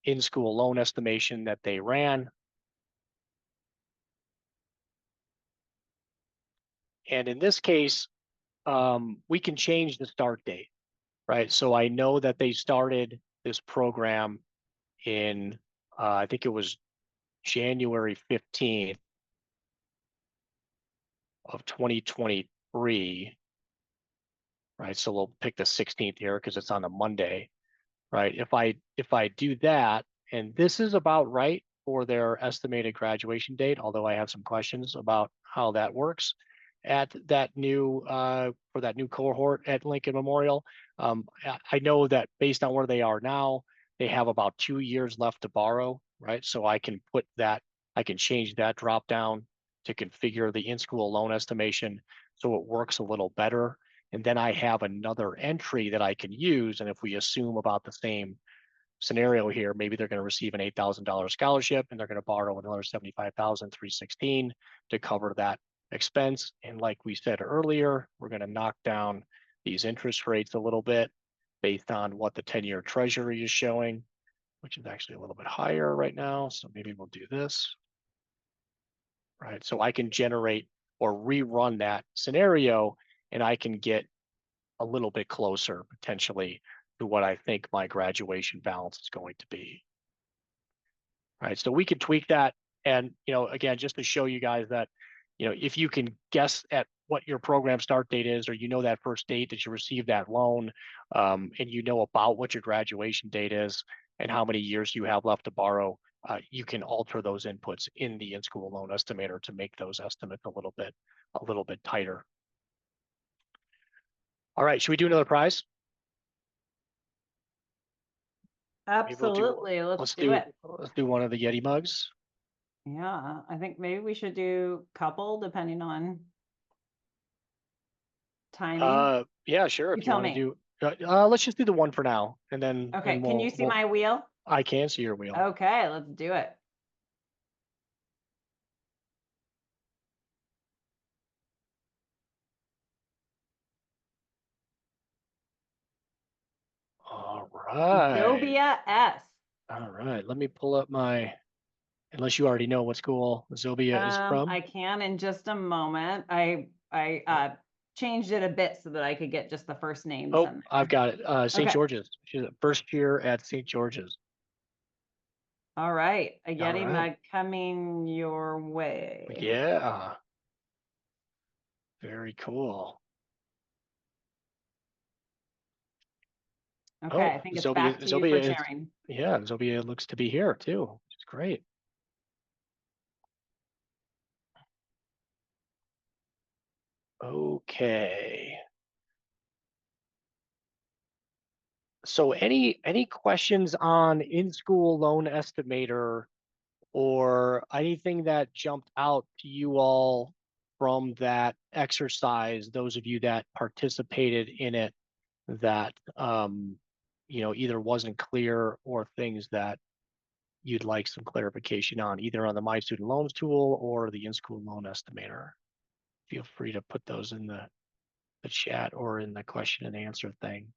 in-school loan estimation that they ran. And in this case, we can change the start date, right? So I know that they started this program in, I think it was January 15th of 2023, right? So we'll pick the 16th here because it's on a Monday, right? If I do that, and this is about right for their estimated graduation date, although I have some questions about how that works at that new for that new cohort at Lincoln Memorial. I know that based on where they are now, they have about 2 years left to borrow, right? So I can put that, I can change that drop down to configure the in-school loan estimation so it works a little better. And then I have another entry that I can use. And if we assume about the same scenario here, maybe they're going to receive an $8,000 scholarship and they're going to borrow another $75,316 to cover that expense. And like we said earlier, we're going to knock down these interest rates a little bit based on what the 10-year treasury is showing, which is actually a little bit higher right now. So maybe we'll do this, right? So I can generate or rerun that scenario and I can get a little bit closer potentially to what I think my graduation balance is going to be. Right. So we could tweak that. And, again, just to show you guys that, if you can guess at what your program start date is, or that first date that you received that loan, and about what your graduation date is and how many years you have left to borrow, you can alter those inputs in the in-school loan estimator to make those estimates a little bit tighter. All right, should we do another prize? Absolutely. Let's do it. Let's do one of the Yeti mugs. Yeah, I think maybe we should do couple depending on timing. Yeah, sure. You If you tell want to me. do, let's just do the one for now, and then Okay, can you see my wheel? I can see your wheel. Okay, let's do it. All right. Zobia S. All right. Zobia S. All right. Let me pull up unless you already know what school Zobia is from. I can in just a moment. I changed it a bit so that I could get just the first names. Oh, I've got it. St. Okay. George's. She's a first year at St. George's. All right. A Yeti right. mug coming your way. Yeah. Very cool. Okay, I think it's back to you for sharing. Yeah, Zobia looks to be here too, which is great. Okay. So any questions on in-school loan estimator or anything that jumped out to you all from that exercise, those of you that participated in it that either wasn't clear or things that you'd like some clarification on, either on the My Student Loans tool or the in-school loan estimator? Feel free to put those in the chat or in the question and answer thing.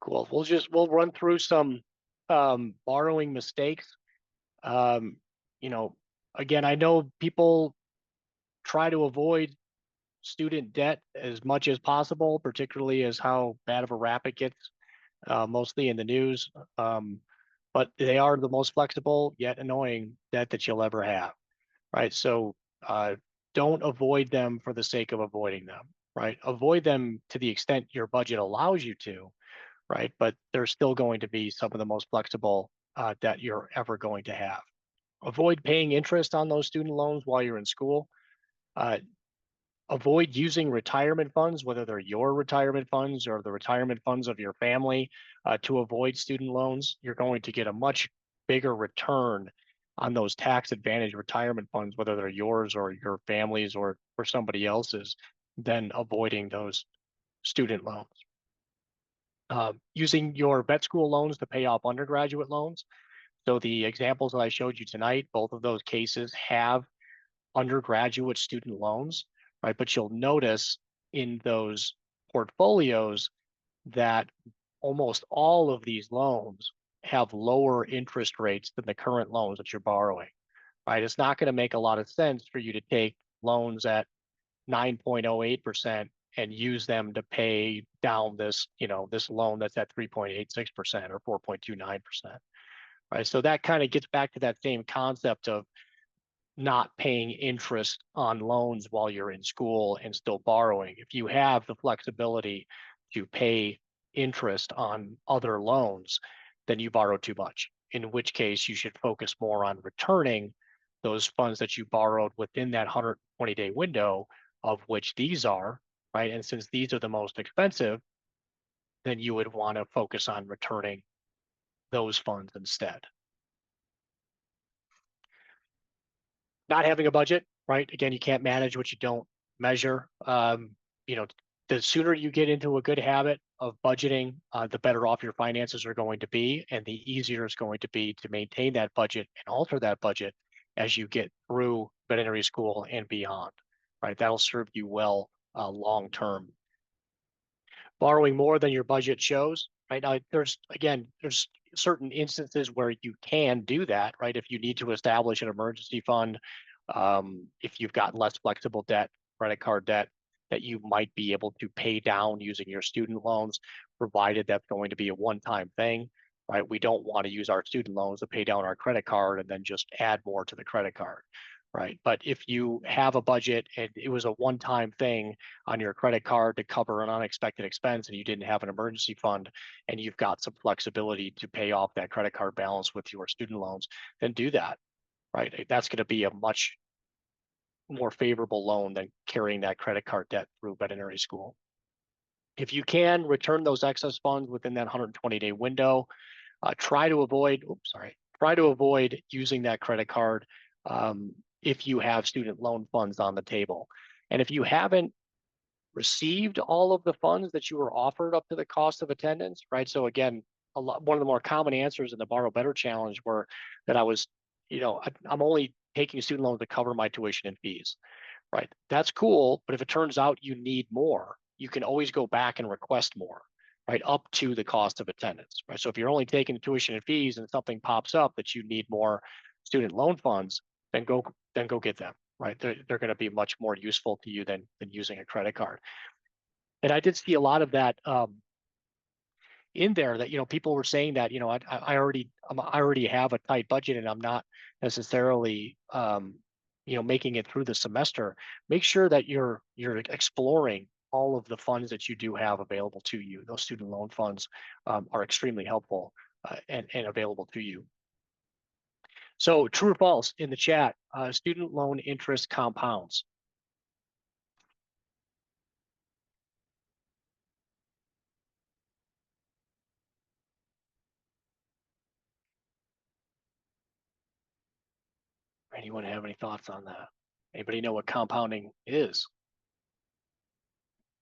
Cool. We'll run through some borrowing mistakes. Again, I know people try to avoid student debt as much as possible, particularly as how bad of a rap it gets, mostly in the news. But they are the most flexible yet annoying debt that you'll ever have, right? So don't avoid them for the sake of avoiding them, right? Avoid them to the extent your budget allows you to, right? But they're still going to be some of the most flexible debt you're ever going to have. Avoid paying interest on those student loans while you're in school. Avoid using retirement funds, whether they're your retirement funds or the retirement funds of your family, to avoid student loans. You're going to get a much bigger return on those tax advantage retirement funds, whether they're yours or your family's or somebody else's, than avoiding those student loans. Using your vet school loans to pay off undergraduate loans. So the examples that I showed you tonight, both of those cases have undergraduate student loans, right? But you'll notice in those portfolios that almost all of these loans have lower interest rates than the current loans that you're borrowing, right? It's not going to make a lot of sense for you to take loans at 9.08% and use them to pay down this, this loan that's at 3.86% or 4.29%, right? So that kind of gets back to that same concept of not paying interest on loans while you're in school and still borrowing. If you have the flexibility to pay interest on other loans, then you borrow too much, in which case you should focus more on returning those funds that you borrowed within that 120-day window, of which these are, right? And since these are the most expensive, then you would want to focus on returning those funds instead. Not having a budget, right? Again, you can't manage what you don't measure. The sooner you get into a good habit of budgeting, the better off your finances are going to be, and the easier it's going to be to maintain that budget and alter that budget as you get through veterinary school and beyond, right? That'll serve you well long term. Borrowing more than your budget shows, right? Now, there's certain instances where you can do that, right? If you need to establish an emergency fund, if you've got less flexible debt, credit card debt, that you might be able to pay down using your student loans, provided that's going to be a one-time thing, right? We don't want to use our student loans to pay down our credit card and then just add more to the credit card, right? But if you have a budget and it was a one-time thing on your credit card to cover an unexpected expense and you didn't have an emergency fund and you've got some flexibility to pay off that credit card balance with your student loans, then do that, right? That's going to be a much more favorable loan than carrying that credit card debt through veterinary school. If you can return those excess funds within that 120-day window, try to avoid using that credit card if you have student loan funds on the table. And if you haven't received all of the funds that you were offered up to the cost of attendance, right? So again, one of the more common answers in the Borrow Better Challenge were that I'm only taking student loans to cover my tuition and fees, right? That's cool, but if it turns out you need more, you can always go back and request more, right? Up to the cost of attendance, right? So if you're only taking the tuition and fees and something pops up that you need more student loan funds, then go get them, right? They're going to be much more useful to you than using a credit card. And I did see a lot of that in there, that people were saying that I already have a tight budget and I'm not necessarily making it through the semester. Make sure that you're exploring all of the funds that you do have available to you. Those student loan funds are extremely helpful and available to you. So true or false in the chat, student loan interest compounds. Anyone have any thoughts on that? Anybody know what compounding is?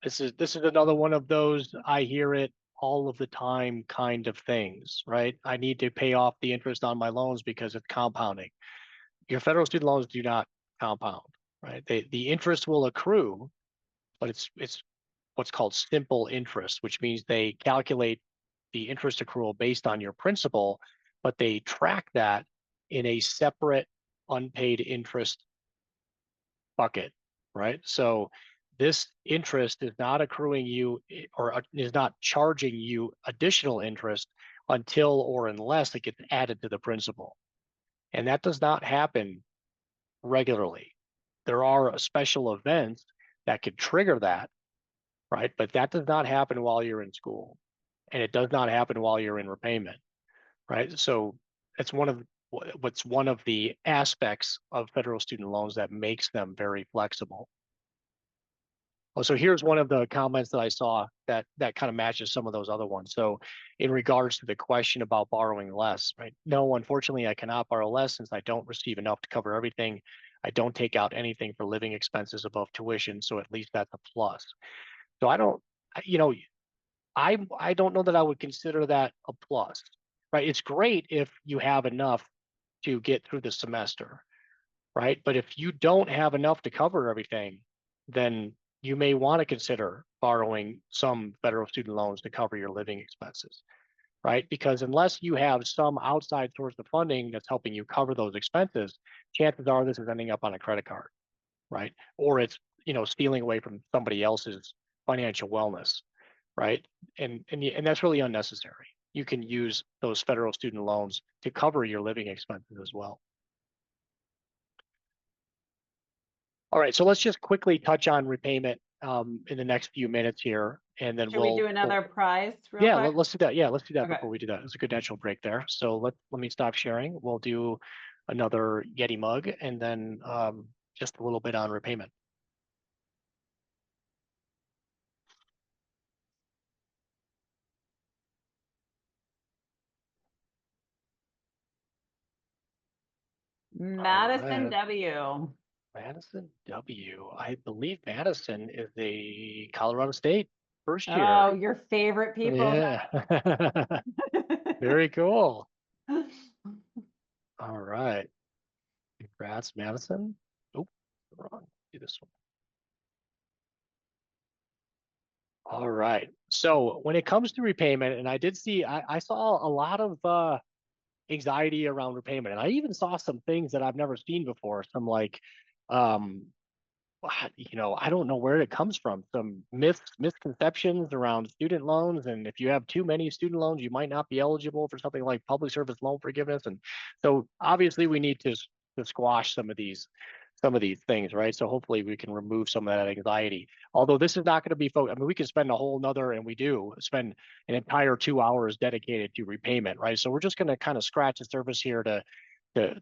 This is another one of those, I hear it all of the time kind of things, right? I need to pay off the interest on my loans because it's compounding. Your federal student loans do not compound, right? The interest will accrue, but it's what's called simple interest, which means they calculate the interest accrual based on your principal, but they track that in a separate unpaid interest bucket, right? So this interest is not accruing you or is not charging you additional interest until or unless it gets added to the principal. And that does not happen regularly. There are special events that could trigger that, right? But that does not happen while you're in school. And it does not happen while you're in repayment, right? So it's one of the aspects of federal student loans that makes them very flexible. Oh, so here's one of the comments that I saw that kind of matches some of those other ones. So in regards to the question about borrowing less, right? No, unfortunately, I cannot borrow less since I don't receive enough to cover everything. I don't take out anything for living expenses above tuition, so at least that's a plus. So I don't know that I would consider that a plus, right? It's great if you have enough to get through the semester, right? But if you don't have enough to cover everything, then you may want to consider borrowing some federal student loans to cover your living expenses. right? Because unless you have some outside source of funding that's helping you cover those expenses, chances are this is ending up on a credit card, right? Or it's, stealing away from somebody else's financial wellness, right? And that's really unnecessary. You can use those federal student loans to cover your living expenses as well. All right, so let's just quickly touch on repayment in the next few minutes here, and then Should we do another prize real yeah, quick? let's do that. Yeah, let's do that Okay. before we do that. It's a good natural break there. So let me stop sharing. We'll do another Yeti mug, and then just a little bit on repayment. Madison right. W. Madison W. I believe Madison is a Colorado State first year. Oh, your favorite people. Yeah. Very cool. All right. Congrats, Madison. Oh, wrong. Do this one. All right. So when it comes to repayment, and I did see, I saw a lot of anxiety around repayment, and I even saw some things that I've never seen before. Some like, um, I don't know where it comes from. Some misconceptions around student loans, and if you have too many student loans, you might not be eligible for something like public service loan forgiveness. And so obviously we need to squash some of these things, right? So hopefully we can remove some of that anxiety. Although this is not going to be focused. I mean, we can spend a whole nother, and we do spend an entire 2 hours dedicated to repayment, right? So we're just going to kind of scratch the surface here to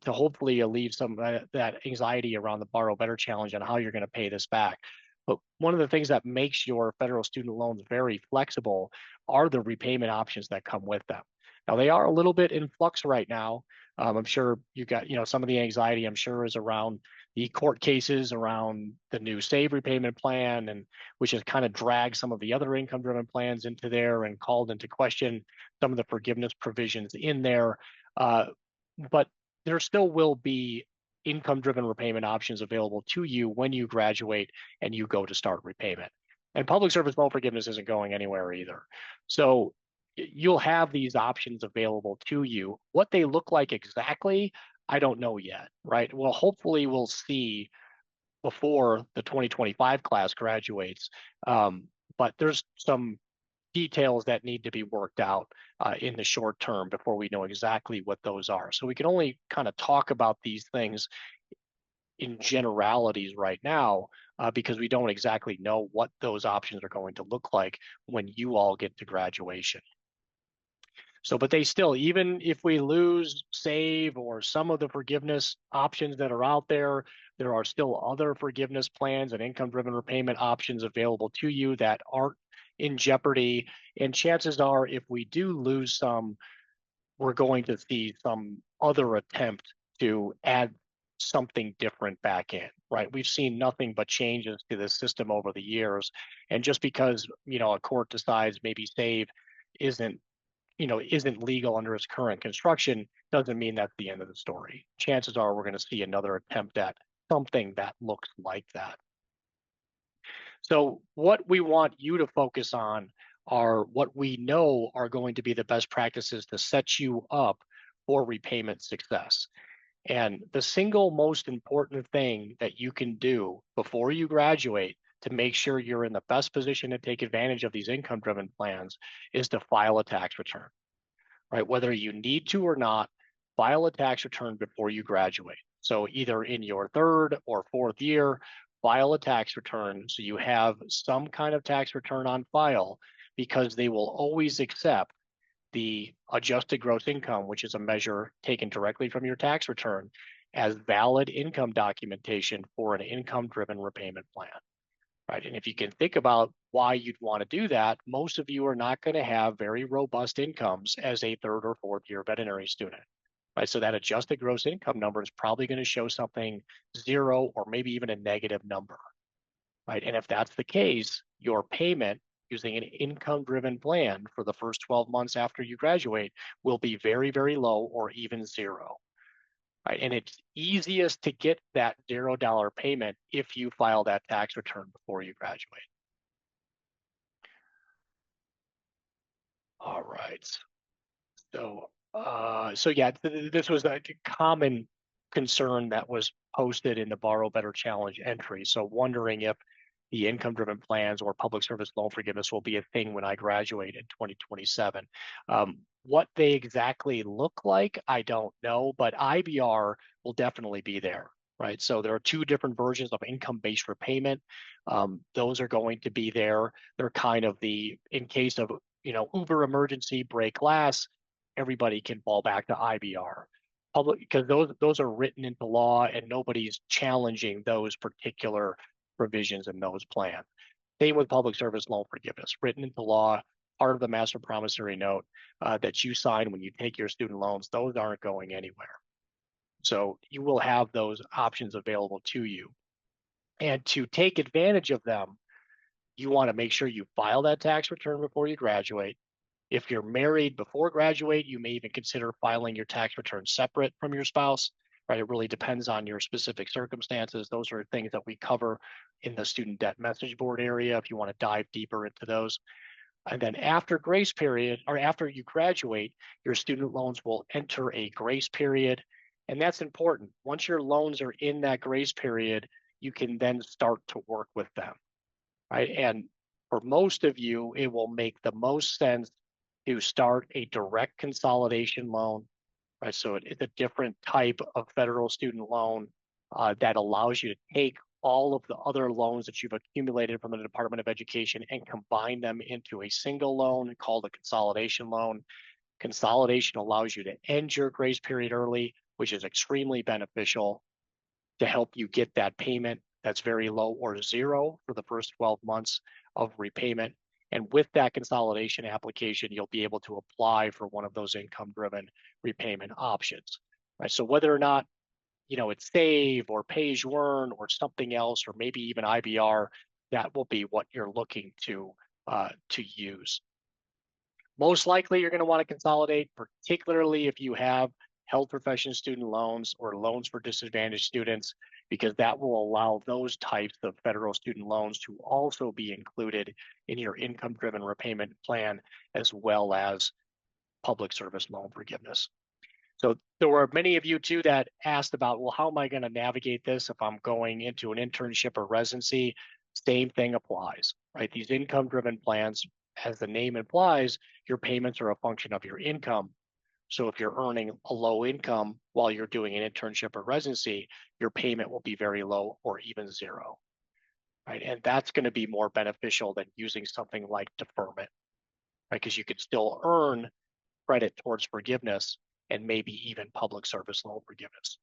hopefully alleviate some of that anxiety around the Borrow Better challenge and how you're going to pay this back. But one of the things that makes your federal student loans very flexible are the repayment options that come with them. Now, they are a little bit in flux right now. I'm sure you got, some of the anxiety, I'm sure, is around the court cases around the new SAVE repayment plan, and which has kind of dragged some of the other income-driven plans into there and called into question some of the forgiveness provisions in there. But there still will be income-driven repayment options available to you when you graduate and you go to start repayment. And public service loan forgiveness isn't going anywhere either. So you'll have these options available to you. What they look like exactly, I don't know yet, right? Well, hopefully we'll see before the 2025 class graduates. But there's some details that need to be worked out in the short term before we know exactly what those are. So we can only kind of talk about these things in generalities right now because we don't exactly know what those options are going to look like when you all get to graduation. So, but they still, even if we lose SAVE or some of the forgiveness options that are out there, there are still other forgiveness plans and income-driven repayment options available to you that aren't in jeopardy. And chances are, if we do lose some, we're going to see some other attempt to add something different back in, right? We've seen nothing but changes to this system over the years. And just because, a court decides maybe SAVE isn't legal under its current construction, doesn't mean that's the end of the story. Chances are we're going to see another attempt at something that looks like that. So what we want you to focus on are what we know are going to be the best practices to set you up for repayment success. And the single most important thing that you can do before you graduate to make sure you're in the best position to take advantage of these income-driven plans is to file a tax return, right? Whether you need to or not, file a tax return before you graduate. So either in your third or fourth year, file a tax return so you have some kind of tax return on file, because they will always accept the adjusted gross income, which is a measure taken directly from your tax return, as valid income documentation for an income-driven repayment plan, right? And if you can think about why you'd want to do that, most of you are not going to have very robust incomes as a third or fourth year veterinary student, right? So that adjusted gross income number is probably going to show something zero or maybe even a negative number, right? And if that's the case, your payment using an income-driven plan for the first 12 months after you graduate will be very, very low or even zero, right? And it's easiest to get that $0 payment if you file that tax return before you graduate. All right. So yeah, this was a common concern that was posted in the Borrow Better Challenge entry. So wondering if the income-driven plans or public service loan forgiveness will be a thing when I graduate in 2027. What they exactly look like, I don't know, but IBR will definitely be there, right? So there are two different versions of income-based repayment. Those are going to be there. They're kind of in case of, Uber emergency, break glass, everybody can fall back to IBR. Because those are written into law and nobody's challenging those particular provisions in those plans. Same with public service loan forgiveness, written into law, part of the master promissory note that you sign when you take your student loans. Those aren't going anywhere. So you will have those options available to you. And to take advantage of them, you want to make sure you file that tax return before you graduate. If you're married before graduate, you may even consider filing your tax return separate from your spouse, right? It really depends on your specific circumstances. Those are things that we cover in the student debt message board area if you want to dive deeper into those. And then after grace period, or after you graduate, your student loans will enter a grace period. And that's important. Once your loans are in that grace period, you can then start to work with them, right? And for most of you, it will make the most sense to start a direct consolidation loan, right? So it's a different type of federal student loan that allows you to take all of the other loans that you've accumulated from the Department of Education and combine them into a single loan called a consolidation loan. Consolidation allows you to end your grace period early, which is extremely beneficial to help you get that payment that's very low or zero for the first 12 months of repayment. And with that consolidation application, you'll be able to apply for one of those income-driven repayment options, right? So whether or not, it's SAVE or Pay As You Earn or something else, or maybe even IBR, that will be what you're looking to use. Most likely, you're going to want to consolidate, particularly if you have health profession student loans or loans for disadvantaged students, because that will allow those types of federal student loans to also be included in your income-driven repayment plan, as well as public service loan forgiveness. So there were many of you too that asked about, well, how am I going to navigate this if I'm going into an internship or residency? Same thing applies, right? These income-driven plans, as the name implies, your payments are a function of your income. So if you're earning a low income while you're doing an internship or residency, your payment will be very low or even zero, right? And that's going to be more beneficial than using something like deferment, right? Because you could still earn credit towards forgiveness and maybe even public service loan forgiveness.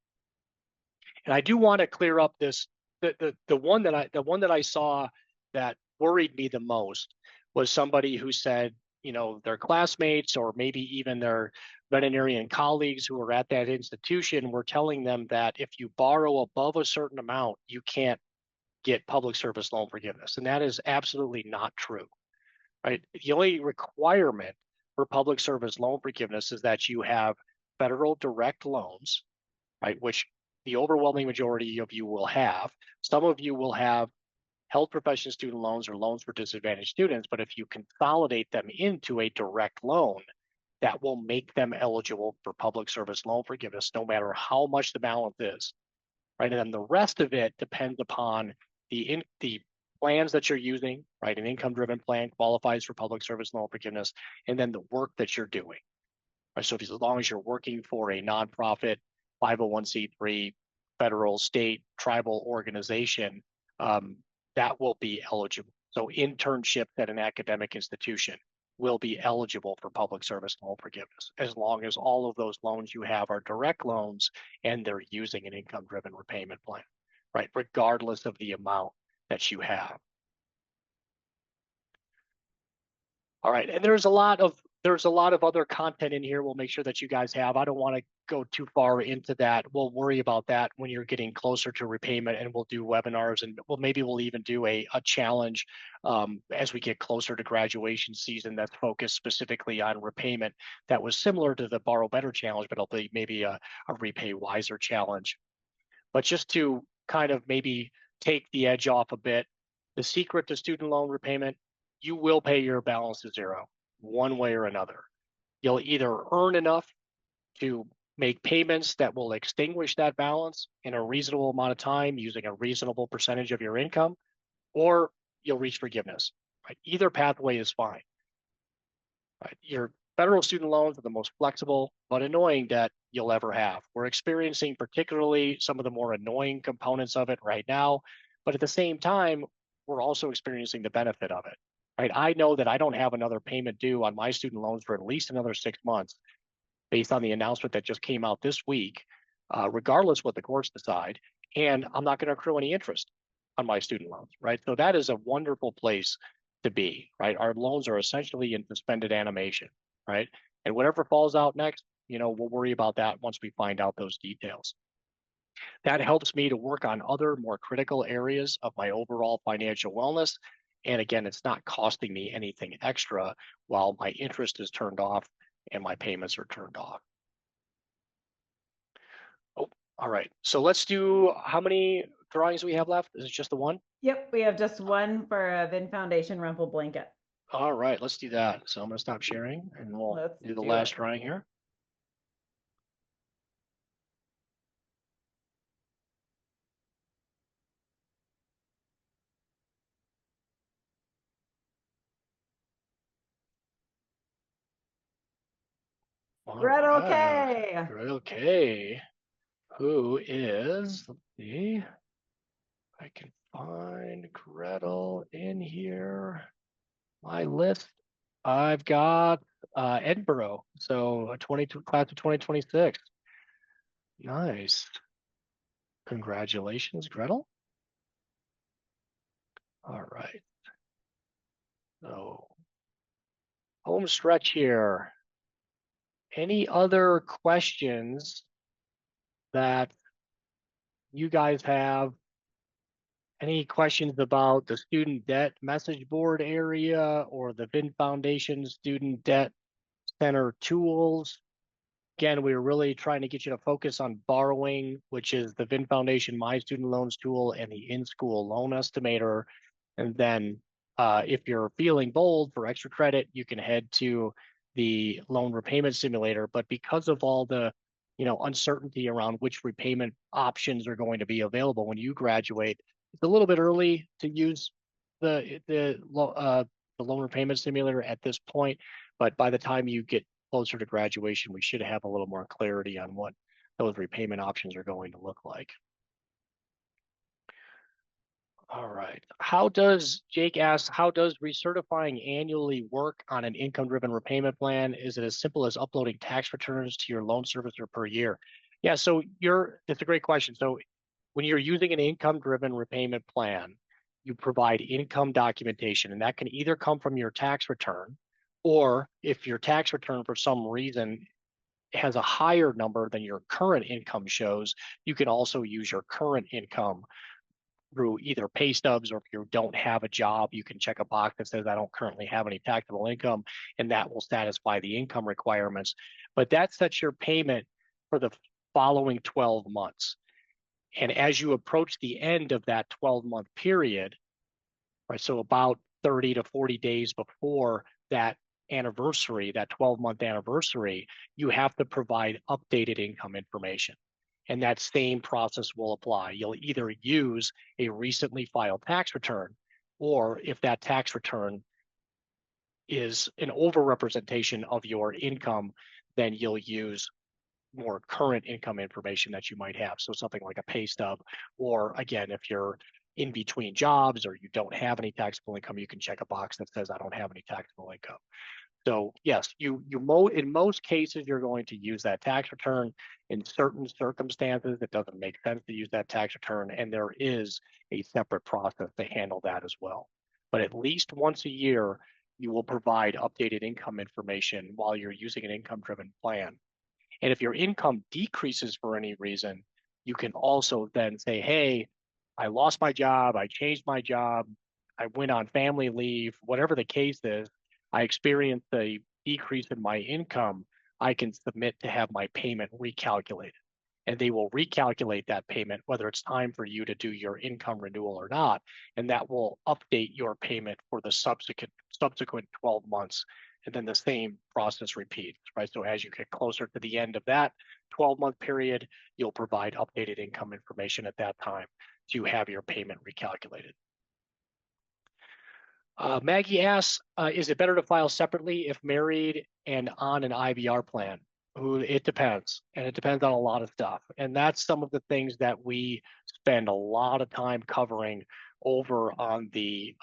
And I do want to clear up this, the one that I saw that worried me the most was somebody who said, their classmates or maybe even their veterinarian colleagues who were at that institution were telling them that if you borrow above a certain amount, you can't get public service loan forgiveness. And that is absolutely not true, right? The only requirement for public service loan forgiveness is that you have federal direct loans, right? Which the overwhelming majority of you will have. Some of you will have health profession student loans or loans for disadvantaged students, but if you consolidate them into a direct loan, that will make them eligible for public service loan forgiveness, no matter how much the balance is, right? And then the rest of it depends upon the plans that you're using, right? An income-driven plan qualifies for public service loan forgiveness, and then the work that you're doing, right? So as long as you're working for a nonprofit, 501c3, federal, state, tribal organization, that will be eligible. So internships at an academic institution will be eligible for public service loan forgiveness, as long as all of those loans you have are direct loans and they're using an income-driven repayment plan, right? Regardless of the amount that you have. All right, and there's a lot of other content in here we'll make sure that you guys have. I don't want to go too far into that. We'll worry about that when you're getting closer to repayment, and we'll do webinars, and maybe we'll even do a challenge as we get closer to graduation season that's focused specifically on repayment that was similar to the Borrow Better challenge, but it'll be maybe a Repay Wiser challenge. But just to kind of maybe take the edge off a bit, the secret to student loan repayment, you will pay your balance to zero one way or another. You'll either earn enough to make payments that will extinguish that balance in a reasonable amount of time using a reasonable percentage of your income, or you'll reach forgiveness. Right? Either pathway is fine. Right? Your federal student loans are the most flexible but annoying debt you'll ever have. We're experiencing particularly some of the more annoying components of it right now, but at the same time, we're also experiencing the benefit of it. Right? I know that I don't have another payment due on my student loans for at least another 6 months based on the announcement that just came out this week, regardless what the courts decide, and I'm not going to accrue any interest on my student loans, right? So that is a wonderful place to be, right? Our loans are essentially in suspended animation, right? And whatever falls out next, we'll worry about that once we find out those details. That helps me to work on other more critical areas of my overall financial wellness. And again, it's not costing me anything extra while my interest is turned off and my payments are turned off. Oh, all right. So let's do, how many drawings we have left? Is it just the one? Yep, we have just one for a VIN Foundation rumple blanket. All right, let's do that. So I'm going to stop sharing and we'll Let's do the do last it. drawing here. All Grad right. okay. Okay. Who is, let's see, I can find Gretel in here. My list, I've got Edinburgh, so a 22 class of 2026. Nice. Congratulations, Gretel. All right. So home stretch here. Any other questions that you guys have? Any questions about the student debt message board area or the VIN Foundation student debt center tools? Again, we were really trying to get you to focus on borrowing, which is the VIN Foundation My Student Loans tool and the in-school loan estimator. And then if you're feeling bold for extra credit, you can head to the loan repayment simulator. But because of all the uncertainty around which repayment options are going to be available when you graduate, it's a little bit early to use the loan repayment simulator at this point. But by the time you get closer to graduation, we should have a little more clarity on what those repayment options are going to look like. All right. Jake asks, how does recertifying annually work on an income-driven repayment plan? Is it as simple as uploading tax returns to your loan servicer per year? Yeah, so it's a great question. So when you're using an income-driven repayment plan, you provide income documentation, and that can either come from your tax return, or if your tax return for some reason has a higher number than your current income shows, you can also use your current income through either pay stubs, or if you don't have a job, you can check a box that says I don't currently have any taxable income, and that will satisfy the income requirements. But that sets your payment for the following 12 months. And as you approach the end of that 12-month period, right, so about 30 to 40 days before that anniversary, that 12-month anniversary, you have to provide updated income information. And that same process will apply. You'll either use a recently filed tax return, or if that tax return is an overrepresentation of your income, then you'll use more current income information that you might have. So something like a pay stub, or again, if you're in between jobs or you don't have any taxable income, you can check a box that says I don't have any taxable income. So yes, in most cases, you're going to use that tax return. In certain circumstances, it doesn't make sense to use that tax return, and there is a separate process to handle that as well. But at least once a year, you will provide updated income information while you're using an income-driven plan. And if your income decreases for any reason, you can also then say, hey, I lost my job, I changed my job, I went on family leave, whatever the case is, I experienced a decrease in my income, I can submit to have my payment recalculated. And they will recalculate that payment, whether it's time for you to do your income renewal or not. And that will update your payment for the subsequent 12 months and then the same process repeats, right? So as you get closer to the end of that 12-month period, you'll provide updated income information at that time to have your payment recalculated. Maggie asks, is it better to file separately if married and on an IVR plan? It depends, and it depends on a lot of stuff. And that's some of the things that we spend a lot of time covering over on the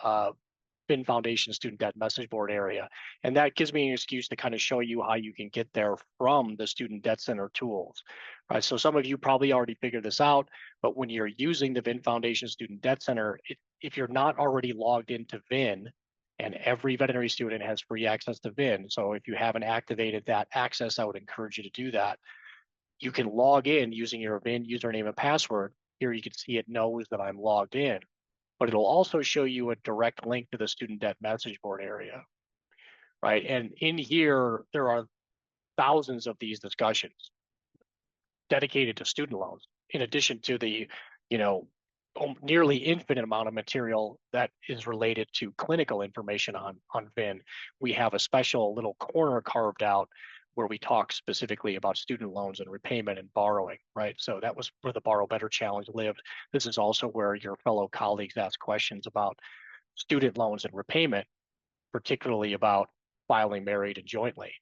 VIN Foundation Student Debt Message Board area. And that gives me an excuse to kind of show you how you can get there from the Student Debt Center tools. Right, so some of you probably already figured this out, but when you're using the VIN Foundation Student Debt Center, if you're not already logged into VIN, and every veterinary student has free access to VIN, so if you haven't activated that access, I would encourage you to do that. You can log in using your VIN username and password. Here you can see it knows that I'm logged in, but it'll also show you a direct link to the Student Debt Message Board area, right? And in here, there are thousands of these discussions dedicated to student loans, in addition to the, nearly infinite amount of material that is related to clinical information on VIN. We have a special little corner carved out where we talk specifically about student loans and repayment and borrowing, right? So that was where the Borrow Better Challenge lived. This is also where your fellow colleagues ask questions about student loans and repayment, particularly about filing married and jointly,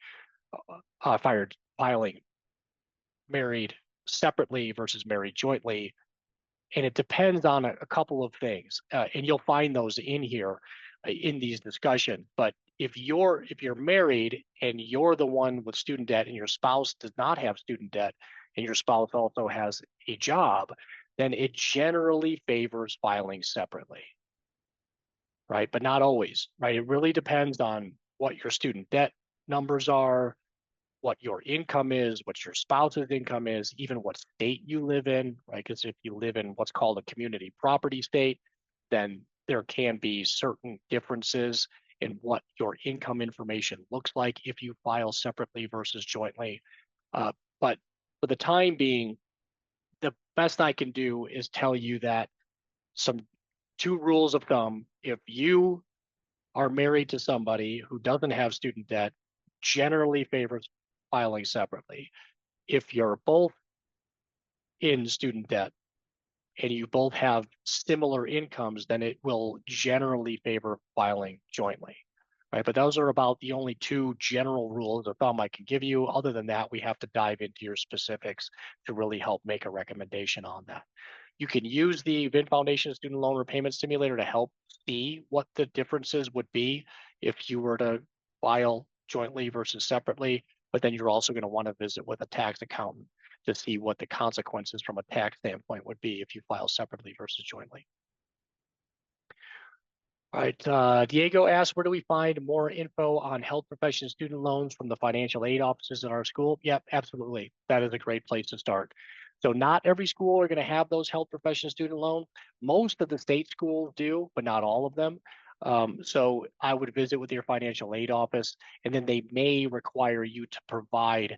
filing married separately versus married jointly. And it depends on a couple of things, and you'll find those in here in these discussions. But if you're married and you're the one with student debt and your spouse does not have student debt and your spouse also has a job, then it generally favors filing separately, right? But not always, right? It really depends on what your student debt numbers are, what your income is, what your spouse's income is, even what state you live in, right? Because if you live in what's called a community property state, then there can be certain differences in what your income information looks like if you file separately versus jointly. But for the time being, the best I can do is tell you that two rules of thumb: if you are married to somebody who doesn't have student debt, generally favors filing separately. If you're both in student debt and you both have similar incomes, then it will generally favor filing jointly, right? But those are about the only two general rules of thumb I can give you. Other than that, we have to dive into your specifics to really help make a recommendation on that. You can use the VIN Foundation Student Loan Repayment Simulator to help see what the differences would be if you were to file jointly versus separately, but then you're also going to want to visit with a tax accountant to see what the consequences from a tax standpoint would be if you file separately versus jointly. All right, Diego asks, where do we find more info on health profession student loans from the financial aid offices in our school? Yep, absolutely. That is a great place to start. So not every school are going to have those health profession student loans. Most of the state schools do, but not all of them. So I would visit with your financial aid office, and then they may require you to provide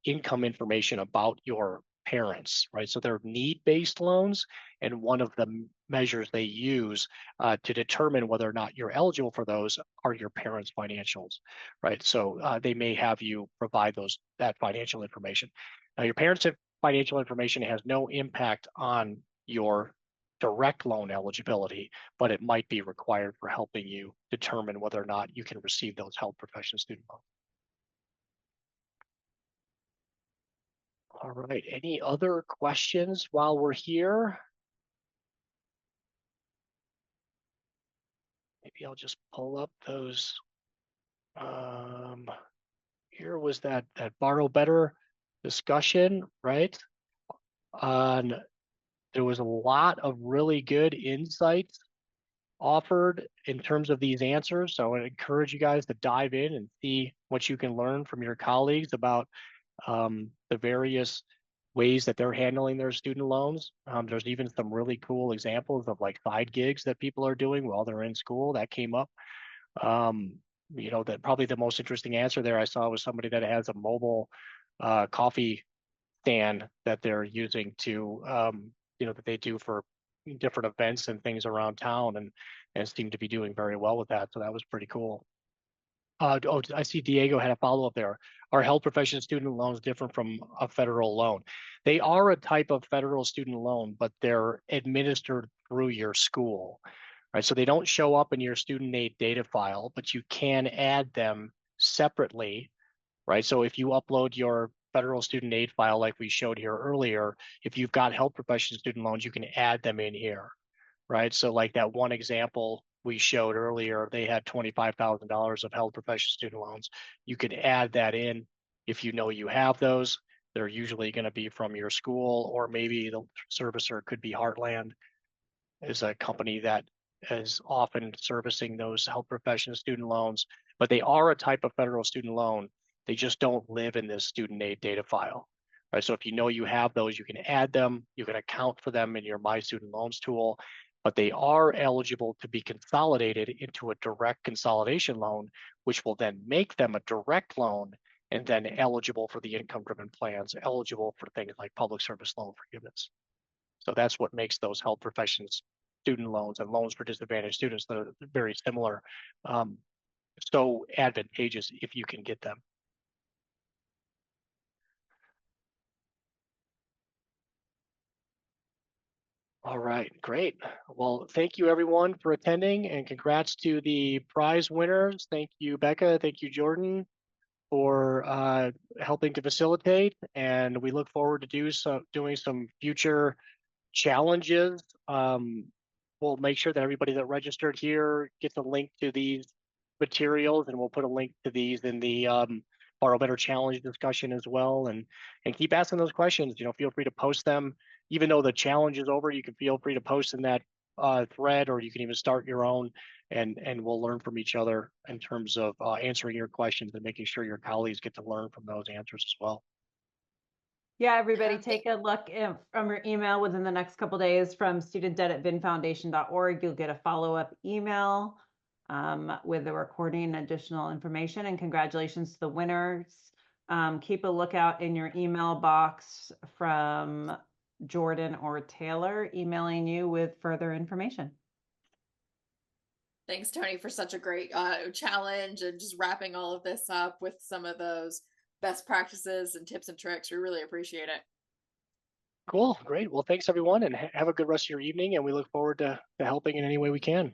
income information about your parents, right? So they're need-based loans, and one of the measures they use to determine whether or not you're eligible for those are your parents' financials, right? So they may have you provide that financial information. Now, your parents' financial information has no impact on your direct loan eligibility, but it might be required for helping you determine whether or not you can receive those health profession student loans. All right, any other questions while we're here? Maybe I'll just pull up those. Here was that Borrow Better discussion, right? There was a lot of really good insights offered in terms of these answers. So I encourage you guys to dive in and see what you can learn from your colleagues about the various ways that they're handling their student loans. There's even some really cool examples of like side gigs that people are doing while they're in school that came up. That probably the most interesting answer there I saw was somebody that has a mobile coffee stand that they're using to, that they do for different events and things around town, and seem to be doing very well with that. So that was pretty cool. Oh, I see Diego had a follow-up there. Are health profession student loans different from a federal loan? They are a type of federal student loan, but they're administered through your school, right? So they don't show up in your student aid data file, but you can add them separately, right? So if you upload your federal student aid file like we showed here earlier, if you've got health profession student loans, you can add them in here, right? So like that one example we showed earlier, they had $25,000 of health profession student loans. You could add that in if you know you have those. They're usually going to be from your school, or maybe the servicer could be Heartland, is a company that is often servicing those health profession student loans, but they are a type of federal student loan. They just don't live in this student aid data file. Right. So if you know you have those, you can add them, you can account for them in your My Student Loans tool, but they are eligible to be consolidated into a direct consolidation loan, which will then make them a direct loan and then eligible for the income-driven plans, eligible for things like public service loan forgiveness. So that's what makes those health professions student loans and loans for disadvantaged students that are very similar, so advantageous if you can get them. All right, great. Well, thank you everyone for attending, and congrats to the prize winners. Thank you, Becca. Thank you, Jordan, for helping to facilitate. And we look forward to doing some future challenges. We'll make sure that everybody that registered here gets a link to these materials, and we'll put a link to these in the Borrow Better Challenge discussion as well. And keep asking those questions. Feel free to post them. Even though the challenge is over, you can feel free to post in that thread, or you can even start your own, and we'll learn from each other in terms of answering your questions and making sure your colleagues get to learn from those answers as well. Yeah, everybody Yeah, take a look from your email within the next couple days from studentdebt@vinfoundation.org. You'll get a follow-up email with the recording and additional information. And congratulations to the winners. Keep a lookout in your email box from Jordan or Taylor emailing you with further information. Thanks, Tony, for such a great challenge and just wrapping all of this up with some of those best practices and tips and tricks. We really appreciate it. Cool, great. Well, thanks everyone, and have a good rest of your evening, and we look forward to helping in any way we can.